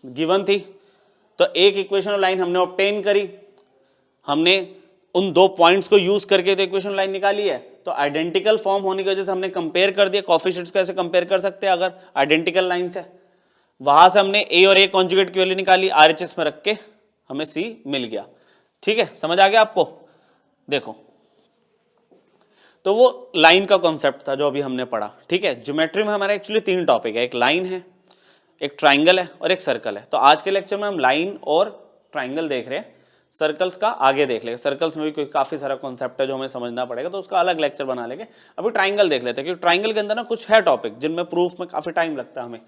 गिवन थी, तो एक इक्वेशन ऑफ लाइन हमने ऑब्टेन करी, हमने उन दो पॉइंट्स को यूज करके तो इक्वेशन लाइन निकाली है। तो आइडेंटिकल फॉर्म होने की वजह से हमने कंपेयर कर दिया, कोएफिशिएंट्स को ऐसे कंपेयर कर सकते हैं अगर आइडेंटिकल लाइन से। वहां से हमने A और A कॉन्जुगेट की वैल्यू निकाली, RHS में रख के हमें C मिल गया। ठीक है, समझ आ गया आपको? देखो तो वो लाइन का कॉन्सेप्ट था जो अभी हमने पढ़ा। ठीक है, ज्योमेट्री में हमारा एक्चुअली 3 टॉपिक है, एक लाइन है, एक ट्राइंगल है और एक सर्कल है। तो आज के लेक्चर में हम लाइन और ट्राइंगल देख रहे हैं, सर्कल्स का आगे देख लेंगे। सर्कल्स में भी कोई काफी सारा कॉन्सेप्ट है जो हमें समझना पड़ेगा, तो उसका अलग लेक्चर बना लेंगे। अभी ट्राइंगल देख लेते हैं, क्योंकि ट्राइंगल के अंदर ना कुछ है टॉपिक जिनमें प्रूफ में काफी टाइम लगता है हमें।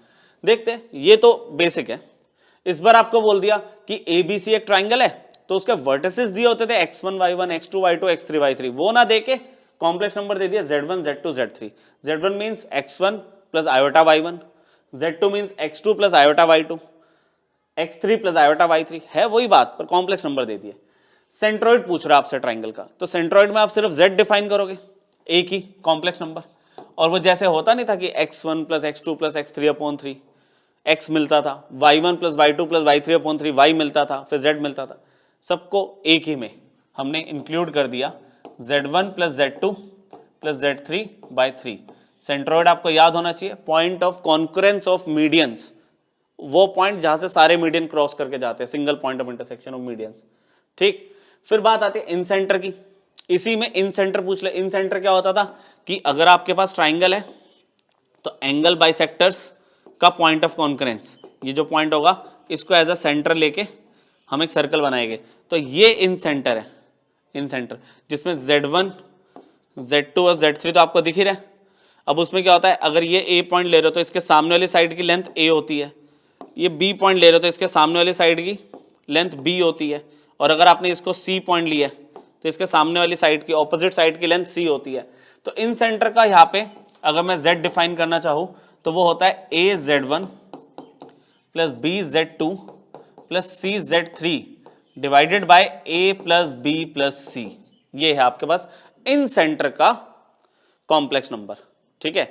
देखते हैं, ये तो बेसिक है। इस बार आपको बोल दिया कि ABC एक ट्राइंगल है, तो उसके वर्टिसेस दिए होते थे x1 y1 x2 y2 x3 y3, वो ना देके कॉम्प्लेक्स नंबर दे दिया Z1 Z2 Z3। Z1 means x1 plus iota y1, Z2 means x2 plus iota y2, x3 plus iota y3, है वही बात पर कॉम्प्लेक्स नंबर दे दिए। सेंट्रॉइड पूछ रहा है आपसे ट्राइंगल का, तो सेंट्रॉइड में आप सिर्फ z डिफाइन करोगे, एक ही कॉम्प्लेक्स नंबर, और वो जैसे होता नहीं था कि x1 plus x2 plus x3 upon 3 x मिलता था, y1 plus y2 plus y3 upon 3 y मिलता था, फिर z मिलता था। सबको एक ही में हमने इंक्लूड कर दिया, z1 plus z2 plus z3 by 3। Centroid आपको याद होना चाहिए, point of concurrence of medians, वो पॉइंट जहां से सारे मीडियन क्रॉस करके जाते हैं, single point of intersection of medians. ठीक, फिर बात आती है इन सेंटर की, इसी में इन सेंटर पूछ ले। इन सेंटर क्या होता था कि अगर आपके पास ट्राइंगल है तो एंगल बाइसेक्टर्स का पॉइंट ऑफ कॉन्करेंस, ये जो पॉइंट होगा इसको एज अ सेंटर लेके हम एक सर्कल बनाएंगे। तो ये इन सेंटर है, इन सेंटर, जिसमें Z1 Z2 और Z3 तो आपको दिख ही रहा है। अब उसमें क्या होता है, अगर ये A पॉइंट ले रहे हो तो इसके सामने वाली साइड की लेंथ A होती है, ये B पॉइंट ले रहे हो तो इसके सामने वाली साइड की लेंथ B होती है, और अगर आपने इसको C पॉइंट लिया तो इसके सामने वाली साइड की ऑपोजिट साइड की लेंथ C होती है। तो इन सेंटर का यहाँ पे अगर मैं Z डिफाइन करना चाहूँ तो वो होता है AZ1 plus BZ2 plus CZ3 divided by A plus B plus C। ये है आपके पास इन सेंटर का कॉम्प्लेक्स नंबर। ठीक है,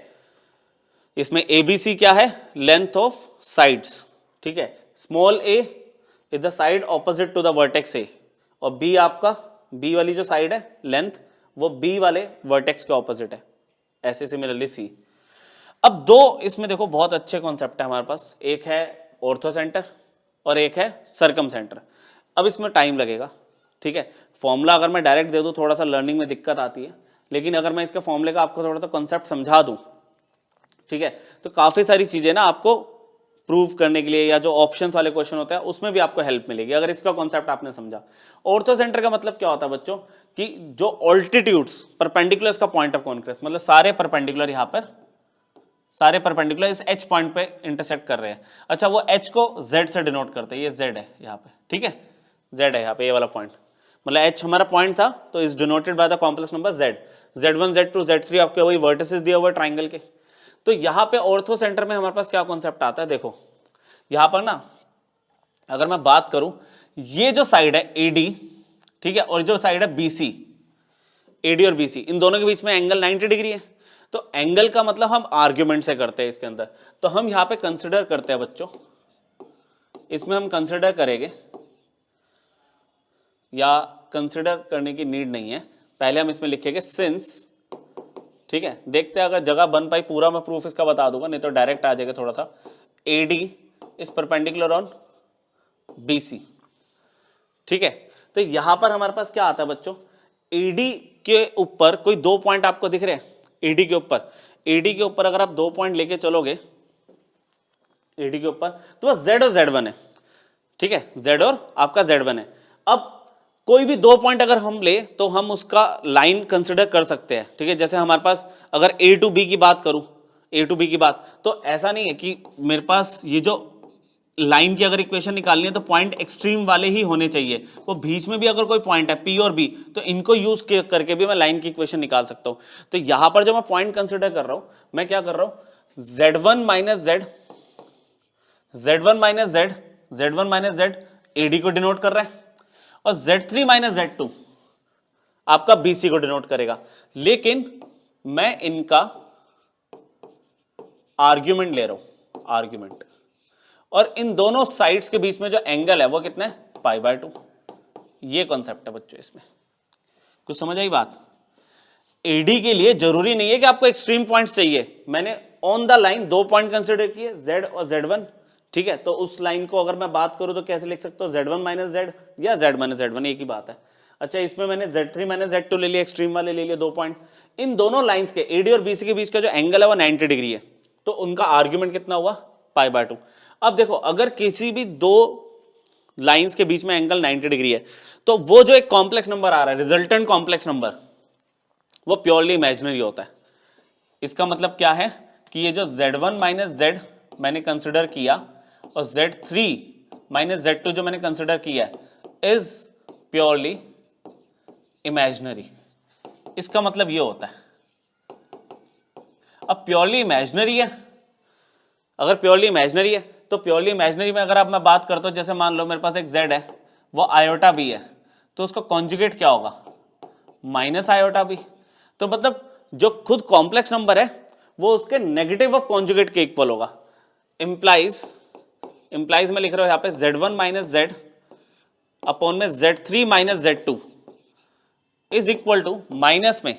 इसमें ABC क्या है, लेंथ ऑफ साइड्स। ठीक है, small a is the side opposite to the vertex A, और B आपका, B वाली जो साइड है लेंथ, वो B वाले वर्टेक्स के ऑपोजिट है, ऐसे सिमिलरली C। अब दो इसमें देखो बहुत अच्छे कॉन्सेप्ट है हमारे पास, एक है ऑर्थो सेंटर और एक है सर्कम सेंटर। अब इसमें टाइम लगेगा। ठीक है, फॉर्मूला अगर मैं डायरेक्ट दे दूं थोड़ा सा लर्निंग में दिक्कत आती है, लेकिन अगर मैं इसके फॉर्मूले का आपको थोड़ा सा कॉन्सेप्ट समझा दूं, ठीक है, तो काफी सारी चीजें ना आपको प्रूव करने के लिए, या जो ऑप्शंस वाले क्वेश्चन होते हैं उसमें भी आपको हेल्प मिलेगी अगर इसका कॉन्सेप्ट आपने समझा। ऑर्थो सेंटर का मतलब क्या होता है बच्चों, कि जो ऑल्टीट्यूड्स परपेंडिकुलर का पॉइंट ऑफ कॉन्क्रेस, मतलब सारे परपेंडिकुलर यहाँ पर, सारे परपेंडिकुलर इस H पॉइंट पे इंटरसेक्ट कर रहे हैं। अच्छा, वो H को Z से डिनोट करते हैं, ये Z है यहाँ पे। ठीक है, Z है यहाँ पे, ये वाला पॉइंट, मतलब H हमारा पॉइंट था तो is denoted by the complex number Z। Z1 Z2 Z3 आपके वही वर्टिसेस दिए हुए ट्राइंगल के। तो यहाँ पे ऑर्थो सेंटर में हमारे पास क्या कॉन्सेप्ट आता है, देखो यहाँ पर ना अगर मैं बात करूं, ये जो साइड है AD, ठीक है, और जो साइड है BC, AD और BC, इन दोनों के बीच में एंगल 90 डिग्री है। तो एंगल का मतलब हम आर्ग्यूमेंट से करते हैं इसके अंदर। तो हम यहाँ पे कंसिडर करते हैं बच्चों, इसमें हम कंसिडर करेंगे, या कंसिडर करने की नीड नहीं है, पहले हम इसमें लिखेंगे सिंस। ठीक है, देखते हैं अगर जगह बन पाई, पूरा मैं प्रूफ इसका बता दूंगा, नहीं तो डायरेक्ट आ जाएगा थोड़ा सा। AD is perpendicular on BC। ठीक है, तो यहां पर हमारे पास क्या आता है बच्चों, AD के ऊपर कोई दो पॉइंट आपको दिख रहे हैं, AD के ऊपर, AD के ऊपर अगर आप दो पॉइंट लेके चलोगे AD के ऊपर, तो बस Z और Z1 है। ठीक है, Z और आपका Z1 है। अब कोई भी दो पॉइंट अगर हम ले तो हम उसका लाइन कंसिडर कर सकते हैं। ठीक है, जैसे हमारे पास अगर A टू B की बात करूं, A टू B की बात, तो ऐसा नहीं है कि मेरे पास ये जो लाइन की अगर इक्वेशन निकालनी है तो पॉइंट एक्सट्रीम वाले ही होने चाहिए, वो बीच में भी अगर कोई पॉइंट है P और B, तो इनको यूज करके भी मैं लाइन की इक्वेशन निकाल सकता हूं। तो यहां पर जो मैं पॉइंट कंसिडर कर रहा हूं, मैं क्या कर रहा हूं, Z1 minus Z, Z1 minus Z, Z1 minus Z AD को डिनोट कर रहा है, और Z3 माइनस Z2 आपका BC को डिनोट करेगा। लेकिन मैं इनका आर्ग्यूमेंट ले रहा हूं, आर्ग्यूमेंट, और इन दोनों साइड्स के बीच में जो एंगल है वो कितना है, π/2। ये कॉन्सेप्ट है बच्चों, इसमें कुछ समझ आई बात। AD के लिए जरूरी नहीं है कि आपको एक्सट्रीम पॉइंट्स चाहिए, मैंने ऑन द लाइन दो पॉइंट कंसिडर किए, Z और Z1। ठीक है, तो उस लाइन को अगर मैं बात करूं तो कैसे लिख सकता हूं, Z1 माइनस Z या Z माइनस Z1, एक ही बात है। अच्छा, इसमें मैंने Z3 माइनस Z2 ले लिया, एक्सट्रीम वाले ले लिए दो पॉइंट। इन दोनों लाइंस के AD और BC के बीच का जो एंगल है वो 90 डिग्री है, तो उनका आर्ग्यूमेंट कितना हुआ, π/2। अब देखो, अगर किसी भी दो लाइंस के बीच में एंगल 90 डिग्री है, तो वो जो एक कॉम्प्लेक्स नंबर आ रहा है, रिजल्टेंट कॉम्प्लेक्स नंबर, वो प्योरली इमेजिनरी होता है। इसका मतलब क्या है कि ये जो Z1 माइनस Z मैंने कंसिडर किया, और Z3 माइनस Z2 जो मैंने कंसिडर किया इज प्योरली इमेजिनरी। इसका मतलब ये होता है, अब प्योरली इमेजिनरी है, अगर प्योरली इमेजिनरी है तो प्योरली इमेजिनरी में अगर अब मैं बात करता हूं, जैसे मान लो मेरे पास एक Z है, वो आयोटा B है, तो उसका कॉन्जुगेट क्या होगा, माइनस आयोटा B। तो मतलब जो खुद कॉम्प्लेक्स नंबर है वो उसके नेगेटिव ऑफ कॉन्जुगेट के इक्वल होगा। इंप्लाइज में लिख रहा हूं यहां पे Z1 माइनस Z अपॉन में Z3 minus Z2 is equal to minus में,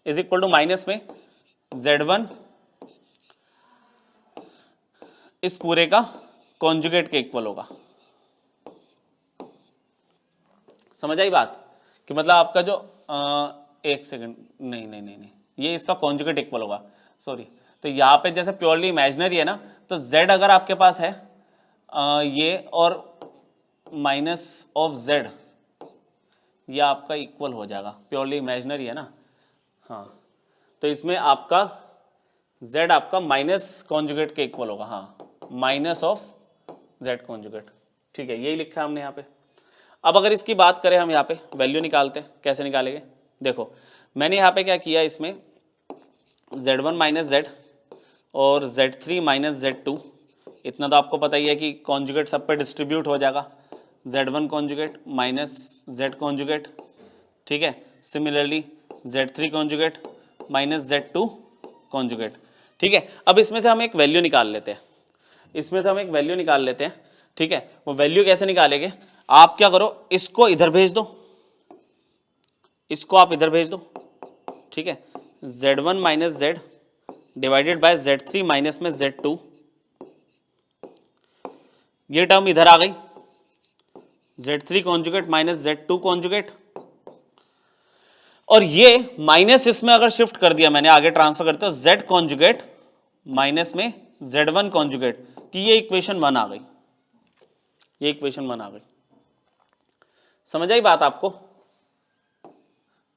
इज इक्वल टू माइनस में Z1 इस पूरे का कॉन्जुगेट के इक्वल होगा। समझ आई बात, कि मतलब आपका जो एक सेकंड, नहीं, ये इसका कॉन्जुगेट इक्वल होगा, सॉरी। तो यहाँ पे जैसे प्योरली इमेजिनरी है ना, तो Z अगर आपके पास है ये और माइनस ऑफ जेड ये आपका इक्वल हो जाएगा, प्योरली इमेजिनरी है ना। हाँ, तो इसमें आपका z आपका माइनस कॉन्जुगेट के इक्वल होगा, हाँ, माइनस ऑफ z कॉन्जुगेट, ठीक है, यही लिखा है हमने यहाँ पे। अब अगर इसकी बात करें हम यहाँ पे वैल्यू निकालते हैं, कैसे निकालेंगे, देखो मैंने यहाँ पे क्या किया, इसमें z1 माइनस z और z3 माइनस z2, इतना तो आपको पता ही है कि कॉन्जुगेट सब पे डिस्ट्रीब्यूट हो जाएगा, z1 conjugate minus z conjugate, ठीक है, similarly z3 conjugate minus z2 conjugate, ठीक है। अब इसमें से हम एक वैल्यू निकाल लेते हैं, इसमें से हम एक वैल्यू निकाल लेते हैं, ठीक है। वो वैल्यू कैसे निकालेंगे, आप क्या करो, इसको इधर भेज दो, इसको आप इधर भेज दो, ठीक है, z1 minus z divided bye z3 minus में z2, ये टर्म इधर आ गई, z3 conjugate minus z2 conjugate, और ये माइनस इसमें अगर शिफ्ट कर दिया मैंने, आगे ट्रांसफर करते हो z कॉन्जुगेट माइनस में z1 कॉन्जुगेट, कि ये इक्वेशन 1 आ गई, ये इक्वेशन 1 आ गई। समझ आई बात आपको,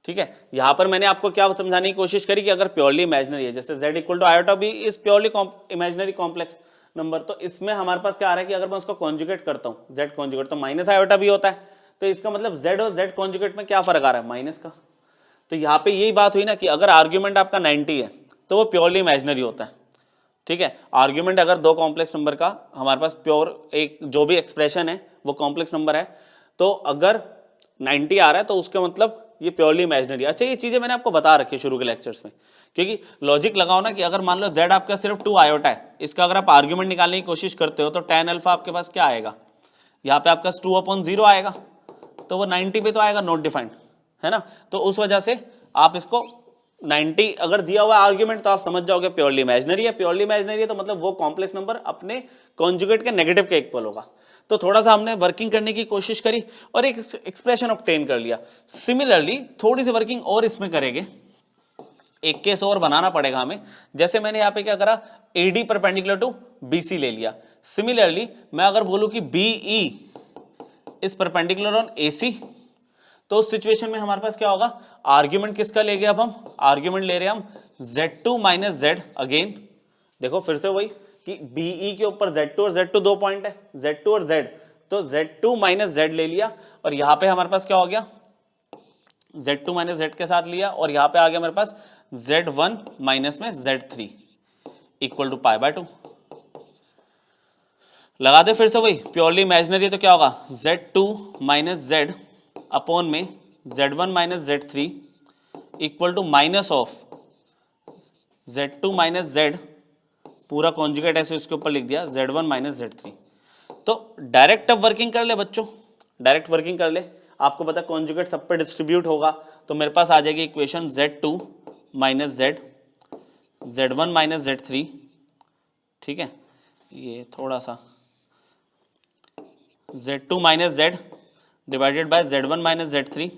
ठीक है। यहां पर मैंने आपको क्या समझाने की कोशिश करी कि अगर प्योरली इमेजिनरी है, जैसे z equal to iota b is purely imaginary complex number, तो इसमें हमारे पास क्या आ रहा है कि अगर मैं उसको कॉन्जुगेट करता हूं z कॉन्जुगेट, तो माइनस आयोटा भी होता है, तो इसका मतलब z और z कॉन्जुगेट में क्या फर्क आ रहा है, माइनस का। तो यहाँ पे यही बात हुई ना कि अगर आर्ग्यूमेंट आपका 90 है तो वो प्योरली इमेजिनरी होता है, ठीक है। आर्ग्यूमेंट अगर दो कॉम्प्लेक्स नंबर का हमारे पास प्योर एक जो भी एक्सप्रेशन है वो कॉम्प्लेक्स नंबर है, तो अगर 90 आ रहा है तो उसका मतलब ये प्योरली इमेजिनरी। अच्छा, ये चीजें मैंने आपको बता रखी है शुरू के लेक्चर्स में, क्योंकि लॉजिक लगाओ ना कि अगर मान लो z आपका सिर्फ 2 आयोटा है, इसका अगर आप आर्ग्यूमेंट निकालने की कोशिश करते हो तो tan अल्फा आपके पास क्या आएगा, यहाँ पे आपका 2/0 आएगा, तो वो 90 पे तो आएगा नॉट डिफाइंड, है ना। तो उस वजह से आप इसको 90 अगर दिया हुआ आर्ग्यूमेंट तो आप समझ जाओगे प्योरली इमेजिनरी है। प्योरली इमेजिनरी है तो मतलब वो कॉम्प्लेक्स नंबर अपने कॉन्जुगेट के नेगेटिव के इक्वल होगा। तो थोड़ा सा हमने वर्किंग करने की कोशिश करी और एक एक्सप्रेशन ऑब्टेन कर लिया। सिमिलरली थोड़ी सी वर्किंग और इसमें करेंगे, एक केस और बनाना पड़ेगा हमें। जैसे मैंने यहाँ पे क्या करा, AD परपेंडिकुलर टू BC ले लिया। सिमिलरली मैं अगर बोलूं कि BE is perpendicular on AC, तो उस सिचुएशन में हमारे पास क्या होगा, आर्ग्यूमेंट किसका ले गए, अब हम आर्ग्यूमेंट ले रहे हैं हम z2 माइनस z। अगेन देखो फिर से वही कि BE के ऊपर z2 और z2 दो पॉइंट है, z2 और z, तो z2 माइनस z ले लिया, और यहां पे हमारे पास क्या हो गया, z2 माइनस z के साथ लिया, और यहां पे आ गया हमारे पास z1 माइनस में z3 इक्वल टू π/2। लगा दे फिर से वही, प्योरली इमेजिनरी है तो क्या होगा, z2 माइनस z अपॉन में z1 minus z3 equal to minus of z2 minus z, पूरा कॉन्जुगेट ऐसे उसके ऊपर लिख दिया, z1 माइनस z3। तो डायरेक्ट अब वर्किंग कर ले बच्चों, डायरेक्ट वर्किंग कर ले, आपको पता कॉन्जुगेट सब पे डिस्ट्रीब्यूट होगा, तो मेरे पास आ जाएगी equation z2 minus z, z1 minus z3, ठीक है, ये थोड़ा सा z2 minus z divided by z1 minus z3,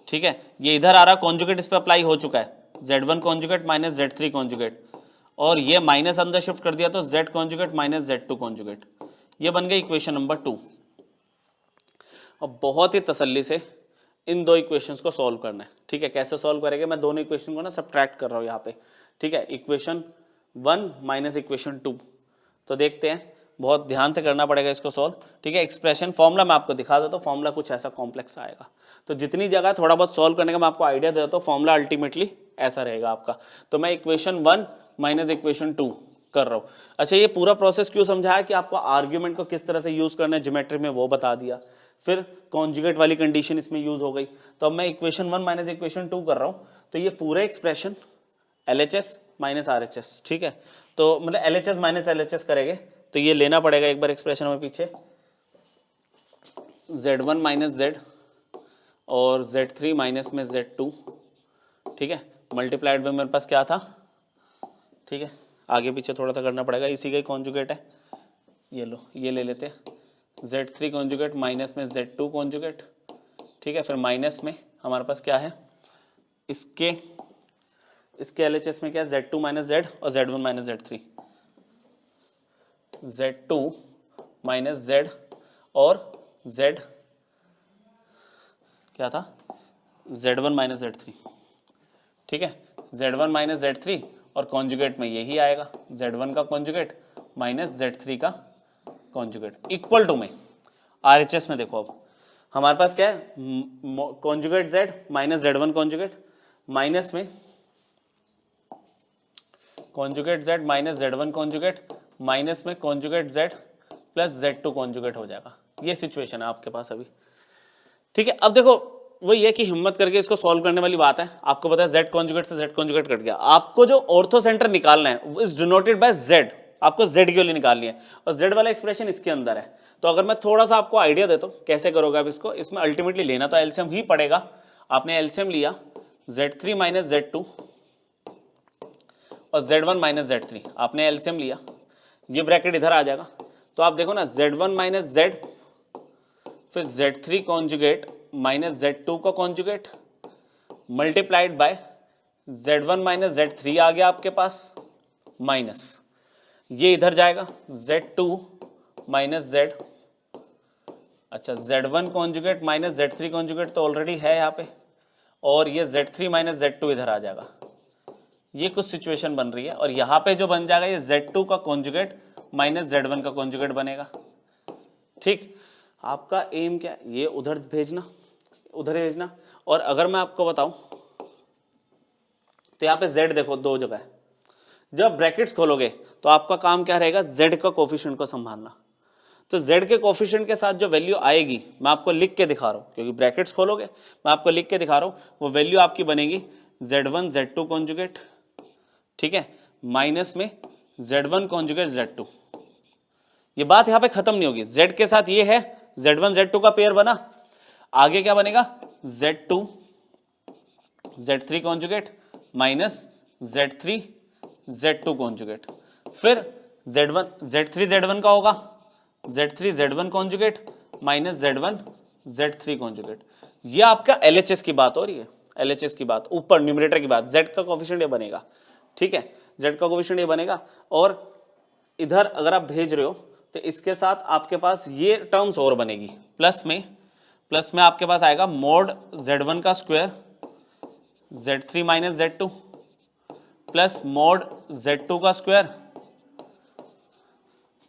ठीक है, ये इधर आ रहा कॉन्जुगेट इस पे अप्लाई हो चुका है, z1 conjugate minus z3 conjugate, और ये माइनस अंदर शिफ्ट कर दिया तो z conjugate minus z2 conjugate, ये बन गई इक्वेशन नंबर 2। अब बहुत ही तसल्ली से इन दो इक्वेशंस को सॉल्व करना है, ठीक है। कैसे सॉल्व करेंगे, मैं दोनों इक्वेशन को ना सब्ट्रैक्ट कर रहा हूँ यहाँ पे, ठीक है, इक्वेशन 1 माइनस इक्वेशन 2। तो देखते हैं, बहुत ध्यान से करना पड़ेगा इसको सॉल्व, ठीक है। एक्सप्रेशन फॉर्मूला मैं आपको दिखा देता हूँ, फॉर्मूला कुछ ऐसा कॉम्प्लेक्स आएगा, तो जितनी जगह थोड़ा बहुत सॉल्व करने का मैं आपको आइडिया देता हूँ, फॉर्मूला अल्टीमेटली ऐसा रहेगा आपका। तो मैं इक्वेशन 1 माइनस इक्वेशन 2 कर रहा हूँ। अच्छा, ये पूरा प्रोसेस क्यों समझाया कि आपको आर्ग्यूमेंट को किस तरह से यूज करना है ज्योमेट्री में, वो बता दिया, फिर कॉन्जुगेट वाली कंडीशन इसमें यूज हो गई। तो अब मैं इक्वेशन 1 माइनस इक्वेशन 2 कर रहा हूँ, तो ये पूरा एक्सप्रेशन LHS माइनस RHS, ठीक है, तो मतलब LHS माइनस LHS करेंगे, तो ये लेना पड़ेगा एक बार एक्सप्रेशन में पीछे, z1 माइनस z और z3 माइनस में z2, ठीक है, मल्टीप्लाइड में मेरे पास क्या था, ठीक है, आगे पीछे थोड़ा सा करना पड़ेगा, इसी का ही कॉन्जुगेट है, ये लो, ये ले लेते हैं, z3 कॉन्जुगेट माइनस में z2 कॉन्जुगेट, ठीक है, फिर माइनस में हमारे पास क्या है, इसके LHS में क्या है, z2 माइनस z और z1 minus z3, z2 minus Z और जेड क्या था, Z1 माइनस Z3, ठीक है, Z1 माइनस Z3 और कॉन्जुगेट में यही आएगा Z1 का कॉन्जुगेट माइनस Z3 का कॉन्जुगेट इक्वल टू में RHS में देखो अब हमारे पास क्या है, conjugate Z minus Z1 conjugate minus में conjugate Z minus Z1 conjugate minus में conjugate Z plus Z2 conjugate हो जाएगा। ये सिचुएशन है आपके पास अभी, ठीक है। अब देखो वही है कि हिम्मत करके इसको सॉल्व करने वाली बात है। आपको पता है Z कॉन्जुगेट से Z कॉन्जुगेट कट गया, आपको जो ऑर्थो सेंटर निकालना है इज डिनोटेड बाय Z, आपको Z की वैल्यू निकालनी है और Z वाला एक्सप्रेशन इसके अंदर है। तो अगर मैं थोड़ा सा आपको आइडिया देता हूं कैसे करोगे आप इसको, इसमें अल्टीमेटली लेना तो एलसीएम ही पड़ेगा। आपने एलसीएम लिया Z3 माइनस Z2 और Z1 माइनस Z3, आपने एलसीएम लिया, ये ब्रैकेट इधर आ जाएगा। तो आप देखो ना Z1 माइनस Z फिर Z3 कॉन्जुगेट माइनस Z2 का conjugate multiplied by Z1 minus Z3 आ गया आपके पास माइनस ये इधर जाएगा Z2 माइनस Z, अच्छा Z1 conjugate minus Z3 conjugate तो ऑलरेडी है यहाँ पे और ये Z3 माइनस Z2 इधर आ जाएगा। ये कुछ सिचुएशन बन रही है और यहाँ पे जो बन जाएगा ये Z2 का कॉन्जुगेट माइनस Z1 का कॉन्जुगेट बनेगा, ठीक। आपका एम क्या है, ये उधर भेजना उधर भेजना। और अगर मैं आपको बताऊं तो यहाँ पे Z देखो दो जगह है, जब ब्रैकेट्स खोलोगे तो आपका काम क्या रहेगा, Z का कोफिशिएंट को संभालना। तो Z के कोफिशिएंट के साथ जो वैल्यू आएगी मैं आपको लिख के दिखा रहा हूँ, क्योंकि ब्रैकेट्स खोलोगे मैं आपको लिख के दिखा रहा हूँ, वो वैल्यू आपकी बनेगी Z1 Z2 कॉन्जुगेट, ठीक है, माइनस में Z1 कॉन्जुगेट Z2। ये बात यहाँ पे खत्म नहीं होगी, Z के साथ ये है Z1 Z2 का पेयर बना, आगे क्या बनेगा Z2 Z3 conjugate minus Z3 Z2 conjugate, फिर Z1 Z3 Z1 का होगा Z3 Z1 conjugate minus Z1 Z3 conjugate. ये आपका LHS की बात हो रही है, LHS की बात, ऊपर न्यूमरेटर की बात, Z का कोफिशिएंट ये बनेगा, ठीक है, Z का कोफिशिएंट ये बनेगा। और इधर अगर आप भेज रहे हो तो इसके साथ आपके पास ये टर्म्स और बनेगी, प्लस में आपके पास आएगा मोड Z1 का square Z3 minus Z2 plus mode Z2 का स्क्वायर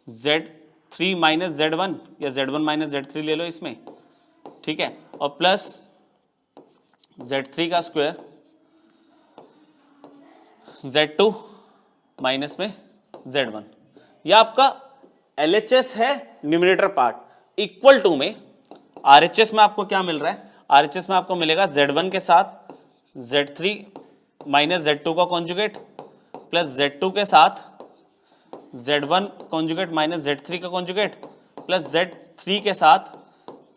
Z3 माइनस Z1 या Z1 माइनस Z3 ले लो इसमें, ठीक है, और प्लस Z3 का स्क्वायर Z2 माइनस में Z1। यह आपका LHS है न्यूमरेटर पार्ट, इक्वल टू में RHS में आपको क्या मिल रहा है, RHS में आपको मिलेगा Z1 के साथ Z3 माइनस Z2 का कॉन्जुगेट प्लस Z2 के साथ Z1 कॉन्जुगेट माइनस Z3 का कॉन्जुगेट प्लस Z3 के साथ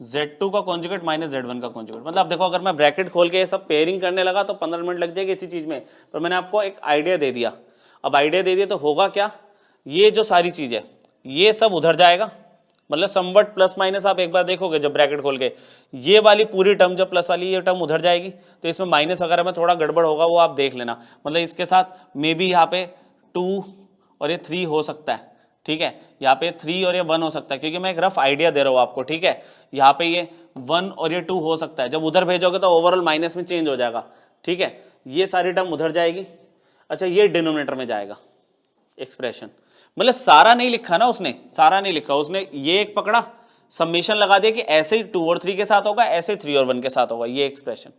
Z2 का कॉन्जुगेट माइनस Z1 का कॉन्जुगेट। मतलब देखो अगर मैं ब्रैकेट खोल के ये सब पेयरिंग करने लगा तो 15 मिनट लग जाएगी इसी चीज में, पर मैंने आपको एक आइडिया दे दिया। अब आइडिया दे दिया तो होगा क्या, ये जो सारी चीज है ये सब उधर जाएगा, मतलब समवट प्लस माइनस आप एक बार देखोगे जब ब्रैकेट खोल के, ये वाली पूरी टर्म जब प्लस वाली ये टर्म उधर जाएगी तो इसमें माइनस वगैरह में थोड़ा गड़बड़ होगा, वो आप देख लेना। मतलब इसके साथ मे बी यहाँ पे 2 और ये 3 हो सकता है, ठीक है, यहाँ पे 3 और ये 1 हो सकता है, क्योंकि मैं एक रफ आइडिया दे रहा हूँ आपको, ठीक है। यहाँ पे ये 1 और ये 2 हो सकता है, जब उधर भेजोगे तो ओवरऑल माइनस में चेंज हो जाएगा, ठीक है। ये सारी टर्म उधर जाएगी, अच्छा ये डिनोमिनेटर में जाएगा एक्सप्रेशन, मतलब सारा नहीं लिखा ना उसने, सारा नहीं लिखा उसने, ये एक पकड़ा समेशन लगा दिया कि ऐसे ही 2 और 3 के साथ होगा, ऐसे 3 और 1 के साथ होगा, ये एक्सप्रेशन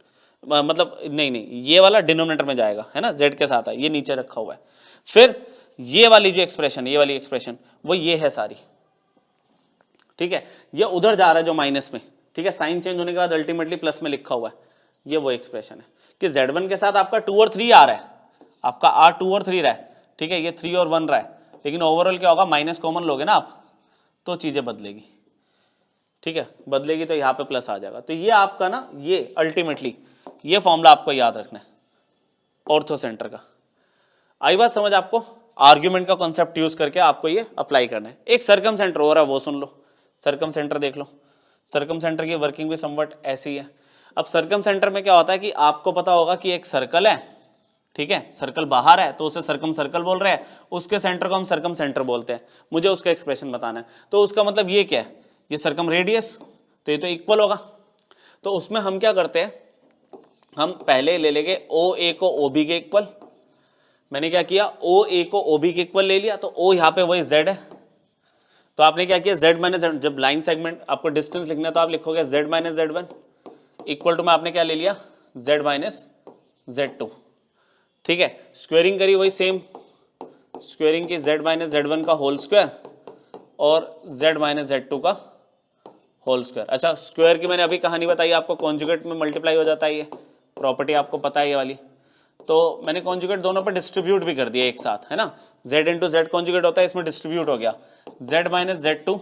मतलब नहीं ये वाला डिनोमिनेटर में जाएगा, है ना, Z के साथ है, ये नीचे रखा हुआ है। फिर ये वाली जो एक्सप्रेशन, ये वाली एक्सप्रेशन वो ये है सारी, ठीक है, ये उधर जा रहा है जो माइनस में, ठीक है, साइन चेंज होने के बाद अल्टीमेटली प्लस में लिखा हुआ है, ये वो एक्सप्रेशन है कि Z1 के साथ आपका 2 और 3 आ रहा है, आपका R 2 और 3 रहा है, ठीक है, ये 3 और 1 रहा है, लेकिन ओवरऑल क्या होगा, माइनस कॉमन लोगे ना आप तो चीजें बदलेगी, ठीक है, बदलेगी तो यहाँ पे प्लस आ जाएगा। तो ये आपका ना, ये अल्टीमेटली ये फॉर्मूला आपको याद रखना है ऑर्थो सेंटर का। आई बात समझ आपको, आर्ग्यूमेंट का कॉन्सेप्ट यूज करके आपको ये अप्लाई करना है। एक सर्कम सेंटर हो रहा है वो सुन लो, सर्कम सेंटर देख लो, सर्कम सेंटर की वर्किंग भी समवट ऐसी है। अब सर्कम सेंटर में क्या होता है कि आपको पता होगा कि एक सर्कल है ठीक है, सर्कल बाहर है तो उसे सर्कम सर्कल बोल रहे हैं, उसके सेंटर को हम सर्कम सेंटर बोलते हैं, मुझे उसका एक्सप्रेशन बताना है। तो उसका मतलब ये क्या है, ये सर्कम रेडियस, तो ये तो इक्वल होगा। तो उसमें हम क्या करते हैं, हम पहले ले लेंगे ओ ए को ओ बी के इक्वल। मैंने क्या किया, ओ ए को ओ बी के इक्वल ले लिया, तो ओ यहाँ पे वही जेड है, तो आपने क्या किया, जेड माइनस जेड, जब लाइन सेगमेंट आपको डिस्टेंस लिखना है तो आप लिखोगे z minus z one equal to में आपने क्या ले लिया, जेड माइनस जेड टू। ठीक है, स्क्वेयरिंग करी वही सेम, स्क्वेयरिंग की जेड माइनस जेड वन का होल स्क्वायर और जेड माइनस जेड टू का होल स्क्वायर। अच्छा, स्क्वायर की मैंने अभी कहानी बताई आपको, कॉन्जुगेट में मल्टीप्लाई हो जाता है, ये प्रॉपर्टी आपको पता है ये वाली। तो मैंने कॉन्जुगेट दोनों पर डिस्ट्रीब्यूट भी कर दिया एक साथ, है ना, z इंटू जेड कॉन्जुगेट होता है, इसमें डिस्ट्रीब्यूट हो गया z माइनस जेड टू,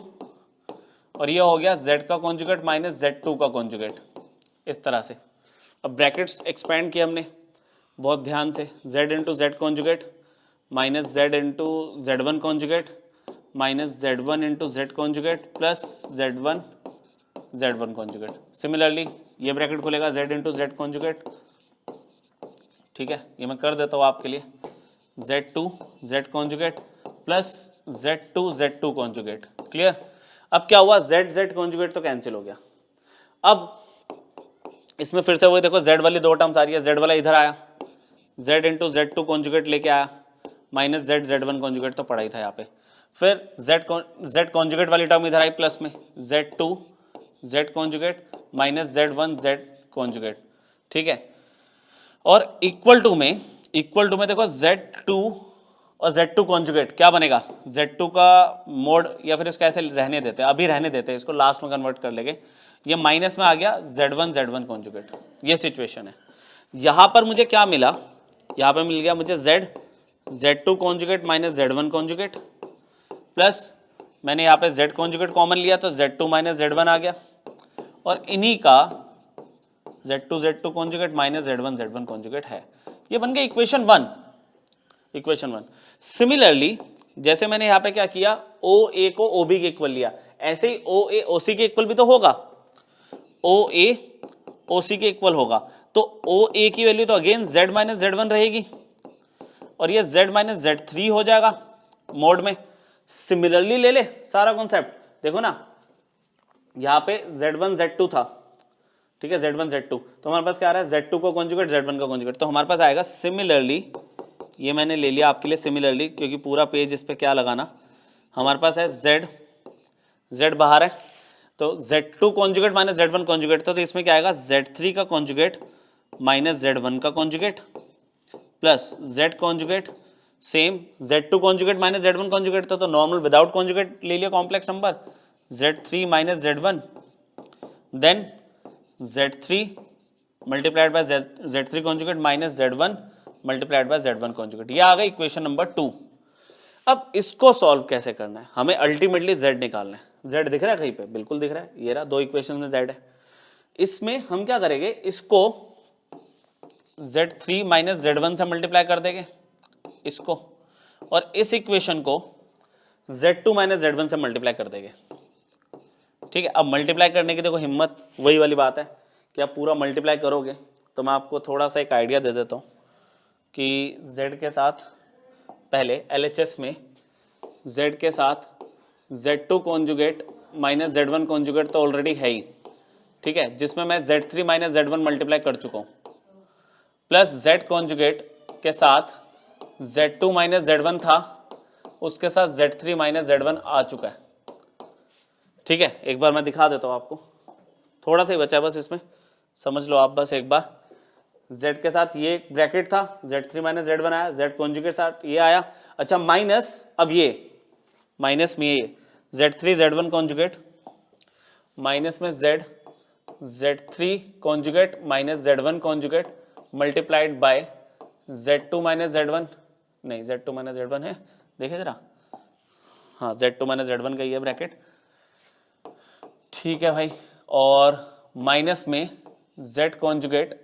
और ये हो गया z का कॉन्जुगेट माइनस जेड टू का कॉन्जुगेट, इस तरह से। अब ब्रैकेट्स एक्सपेंड किए हमने बहुत ध्यान से, z into Z conjugate minus Z into Z one conjugate minus z one into Z conjugate plus Z one conjugate. Similarly ये ब्रैकेट खुलेगा z इंटू जेड कॉन्जुगेट, ठीक है, ये मैं कर देता हूँ आपके लिए, z2 z conjugate plus z2 conjugate. Clear. अब क्या हुआ, z कॉन्जुगेट तो कैंसिल हो गया। अब इसमें फिर से वही देखो, z वाली दो टर्म्स आ रही है, z वाला इधर आया, z into z two conjugate लेके आया माइनस जेड वन कॉन्जुगेट तो पड़ा ही था यहाँ पे, फिर z कॉन्जुगेट वाली टर्म इधर आई प्लस में, z2 z conjugate minus Z conjugate. ठीक है, और इक्वल टू में देखो z2 और z2 कॉन्जुगेट क्या बनेगा, z2 का मोड, या फिर इसको ऐसे रहने देते हैं, अभी रहने देते हैं, इसको लास्ट में कन्वर्ट कर लेंगे, ये माइनस में आ गया z1 कॉन्जुगेट। ये सिचुएशन है। यहाँ पर मुझे क्या मिला, यहाँ पर मिल गया मुझे z2 conjugate minus z1 conjugate plus मैंने यहाँ पे z कॉन्जुगेट कॉमन लिया तो z2 माइनस z1 आ गया, और इन्हीं का z2 conjugate minus z1 conjugate है। ये बन गया इक्वेशन वन। सिमिलरली जैसे मैंने यहाँ पे क्या किया, ओ ए को ओ बी के इक्वल लिया, ऐसे ही ओ ए ओ सी के इक्वल भी तो होगा, ओ ए ओ सी के इक्वल होगा, तो ओ ए की वैल्यू तो again z minus z one रहेगी, और ये z माइनस जेड थ्री हो जाएगा मोड में। सिमिलरली ले ले सारा कॉन्सेप्ट, देखो ना यहाँ पे z1 z2 था, ठीक है, z1 z2, तो हमारे पास क्या आ रहा है, z2 को कॉन्जुगेट z1 का कॉन्जुगेट, तो हमारे पास आएगा सिमिलरली, ये मैंने ले लिया आपके लिए सिमिलरली, क्योंकि पूरा पेज इस पे क्या लगाना, हमारे पास है z बाहर है, तो z2 conjugate minus z1 conjugate, तो इसमें क्या आएगा, z3 का कॉन्जुगेट माइनस z1 का conjugate plus z conjugate same z2 conjugate minus z1 conjugate, तो नॉर्मल विदाउट कॉन्जुगेट ले लिया complex number, z3 minus z1 then z3 multiplied by z3 conjugate minus z1 multiplied by z1 conjugate. ये आ गई equation number 2। अब इसको solve कैसे करना है, हमें अल्टीमेटली z निकालना है। z दिख रहा है कहीं पे, बिल्कुल दिख रहा है, ये रहा, दो इक्वेशन में z है। इसमें हम क्या करेंगे, इसको z3 माइनस z1 से मल्टीप्लाई कर देंगे इसको, और इस इक्वेशन को z2 माइनस z1 से मल्टीप्लाई कर देंगे। ठीक है, अब मल्टीप्लाई करने की देखो हिम्मत वही वाली बात है कि आप पूरा मल्टीप्लाई करोगे, तो मैं आपको थोड़ा सा एक आइडिया दे देता हूँ कि z के साथ पहले LHS में z के साथ z2 conjugate minus z1 conjugate तो ऑलरेडी है ही, ठीक है, जिसमें मैं z3 माइनस z1 मल्टीप्लाई कर चुका हूँ, प्लस z कॉन्जुगेट के साथ z2 माइनस z1 था, उसके साथ z3 माइनस z1 आ चुका है। ठीक है, एक बार मैं दिखा देता हूँ आपको, थोड़ा सा ही बचा है बस, इसमें समझ लो आप बस एक बार। z के साथ ये ब्रैकेट था, z3 माइनस z1 आया, z कॉन्जुगेट साथ ये आया, अच्छा माइनस, अब ये माइनस में ये z3 z1 कॉन्जुगेट माइनस में z3 conjugate minus z1 conjugate multiplied by z2 minus z1, नहीं z2 माइनस z1 है, देखिए जरा, हाँ z2 माइनस z1 का ये ब्रैकेट, ठीक है भाई, और माइनस में z conjugate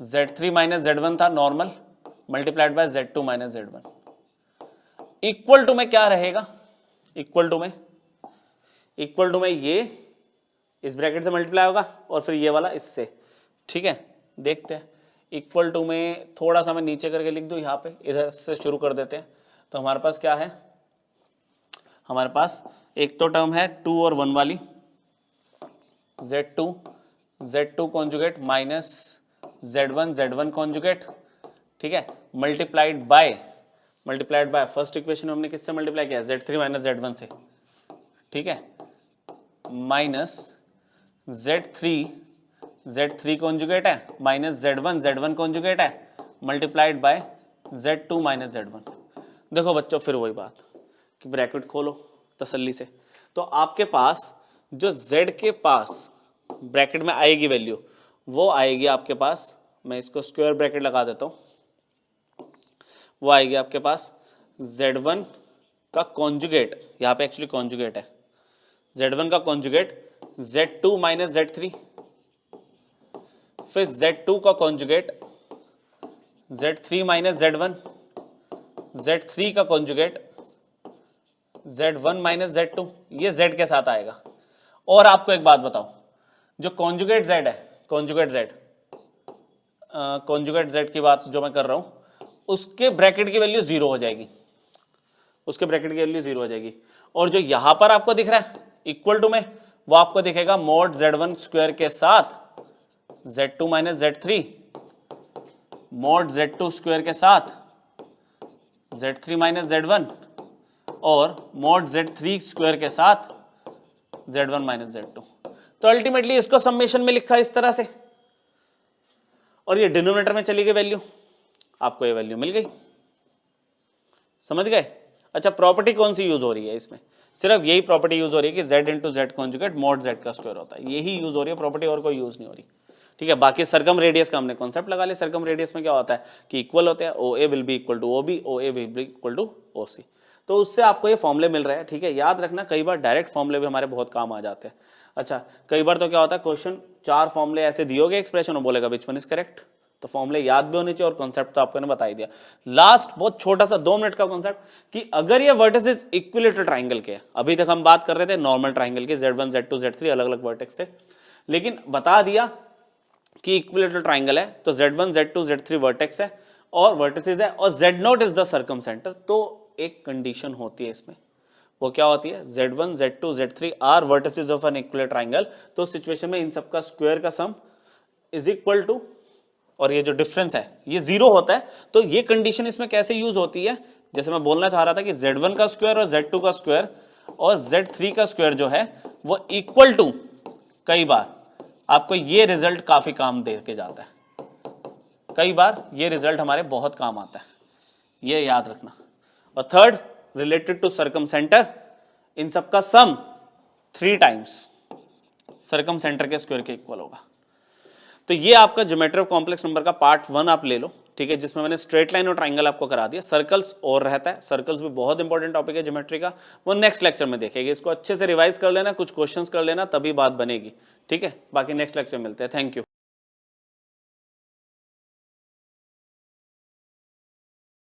z3 minus z1 था normal multiplied by z2 minus z1, equal to में क्या रहेगा, इक्वल टू में ये इस ब्रैकेट से मल्टीप्लाई होगा और फिर ये वाला इससे। ठीक है, देखते हैं इक्वल टू में थोड़ा सा मैं नीचे करके लिख दूं, यहाँ पे इधर से शुरू कर देते हैं। तो हमारे पास क्या है, हमारे पास एक तो टर्म है 2 और 1 वाली, Z2 conjugate minus Z1 conjugate, ठीक है, मल्टीप्लाइड बाय फर्स्ट इक्वेशन में हमने किससे मल्टीप्लाई किया, Z3 माइनस Z1 से, ठीक है, माइनस Z3 कॉन्जुगेट है माइनस Z1 कॉन्जुगेट है multiplied by Z2 minus Z1। देखो बच्चों फिर वही बात कि ब्रैकेट खोलो तसल्ली से, तो आपके पास जो Z के पास ब्रैकेट में आएगी वैल्यू वो आएगी आपके पास, मैं इसको स्क्वायर ब्रैकेट लगा देता हूँ, वो आएगी आपके पास Z1 का कॉन्जुगेट, यहाँ पे एक्चुअली कॉन्जुगेट है, Z1 का कॉन्जुगेट Z2 माइनस Z3, फिर Z2 का conjugate Z3 minus Z1, Z3 का कॉन्जुगेट Z1 माइनस Z2, ये Z के साथ आएगा। और आपको एक बात बताओ, जो कॉन्जुगेट Z है, कॉन्जुगेट Z की बात जो मैं कर रहा हूं, उसके ब्रैकेट की वैल्यू 0 हो जाएगी, उसके ब्रैकेट की वैल्यू 0 हो जाएगी। और जो यहां पर आपको दिख रहा है इक्वल टू में, वो आपको दिखेगा मोड Z1 स्क्वायर के साथ Z2 minus Z3, mode Z2 square के साथ Z3 माइनस Z1 और मोड Z3 स्क्वायर के साथ Z1 माइनस Z2। तो अल्टीमेटली इसको समेशन में लिखा इस तरह से, और ये डिनोमिनेटर में चली गई वैल्यू, आपको ये वैल्यू मिल गई, समझ गए। अच्छा, प्रॉपर्टी कौन सी यूज हो रही है इसमें, सिर्फ यही प्रॉपर्टी यूज हो रही है कि Z into Z conjugate mode Z का स्क्वायर होता है, यही यूज हो रही है प्रॉपर्टी, और कोई यूज नहीं हो रही, ठीक है। बाकी सर्कम रेडियस का हमने कॉन्सेप्ट लगा लिया। सर्कम रेडियस में क्या होता है कि इक्वल होते हैं, OA will be equal to OB, OA will be equal to OC, तो उससे आपको ये फॉर्मूले मिल रहे हैं, ठीक है। याद रखना कई बार डायरेक्ट फॉर्मूले भी हमारे बहुत काम आ जाते हैं। अच्छा, कई बार तो क्या होता है क्वेश्चन 4 फॉर्मूले ऐसे दियोगे एक्सप्रेशन और बोलेगा विच वन इज करेक्ट, तो फॉर्मूले याद भी होने चाहिए और कॉन्सेप्ट तो आपको बता ही दिया। लास्ट बहुत छोटा सा 2 मिनट का कॉन्सेप्ट कि अगर ये वर्टिसेस इक्विलेटरल ट्राइंगल के, अभी तक हम बात कर रहे थे नॉर्मल ट्राइंगल के, Z1 Z2 Z3 अलग अलग वर्टेक्स थे, लेकिन बता दिया कि इक्विलेटरल ट्राइंगल है तो Z1 Z2 Z3 वर्टेक्स है और वर्टिसेस है और Z0 is the circum centre. तो एक कंडीशन होती है इसमें, वो क्या होती है, Z1 Z2 Z3 are vertices of an equilateral triangle, तो उस सिचुएशन में इन सबका स्क्वायर का सम इज इक्वल टू, और ये जो डिफरेंस है ये 0 होता है। तो ये कंडीशन इसमें कैसे यूज होती है, जैसे मैं बोलना चाह रहा था कि Z1 का स्क्वायर और Z2 का स्क्वायर और Z3 का स्क्वायर जो है वो इक्वल टू, कई बार आपको ये रिजल्ट काफी काम दे के जाता है, कई बार ये रिजल्ट हमारे बहुत काम आता है, ये याद रखना। और third, related to circumcentre, इन सबका सम 3 टाइम्स सर्कम सेंटर के स्क्वायर के इक्वल होगा। तो ये आपका ज्योमेट्री ऑफ कॉम्प्लेक्स नंबर का पार्ट 1 आप ले लो, ठीक है, जिसमें मैंने स्ट्रेट लाइन और ट्राइंगल आपको करा दिया। सर्कल्स और रहता है, सर्कल्स भी बहुत इंपॉर्टेंट टॉपिक है ज्योमेट्री का, वो नेक्स्ट लेक्चर में देखेंगे। इसको अच्छे से रिवाइज कर लेना, कुछ क्वेश्चंस कर लेना, तभी बात बनेगी, ठीक है। बाकी नेक्स्ट लेक्चर मिलते हैं, थैंक यू।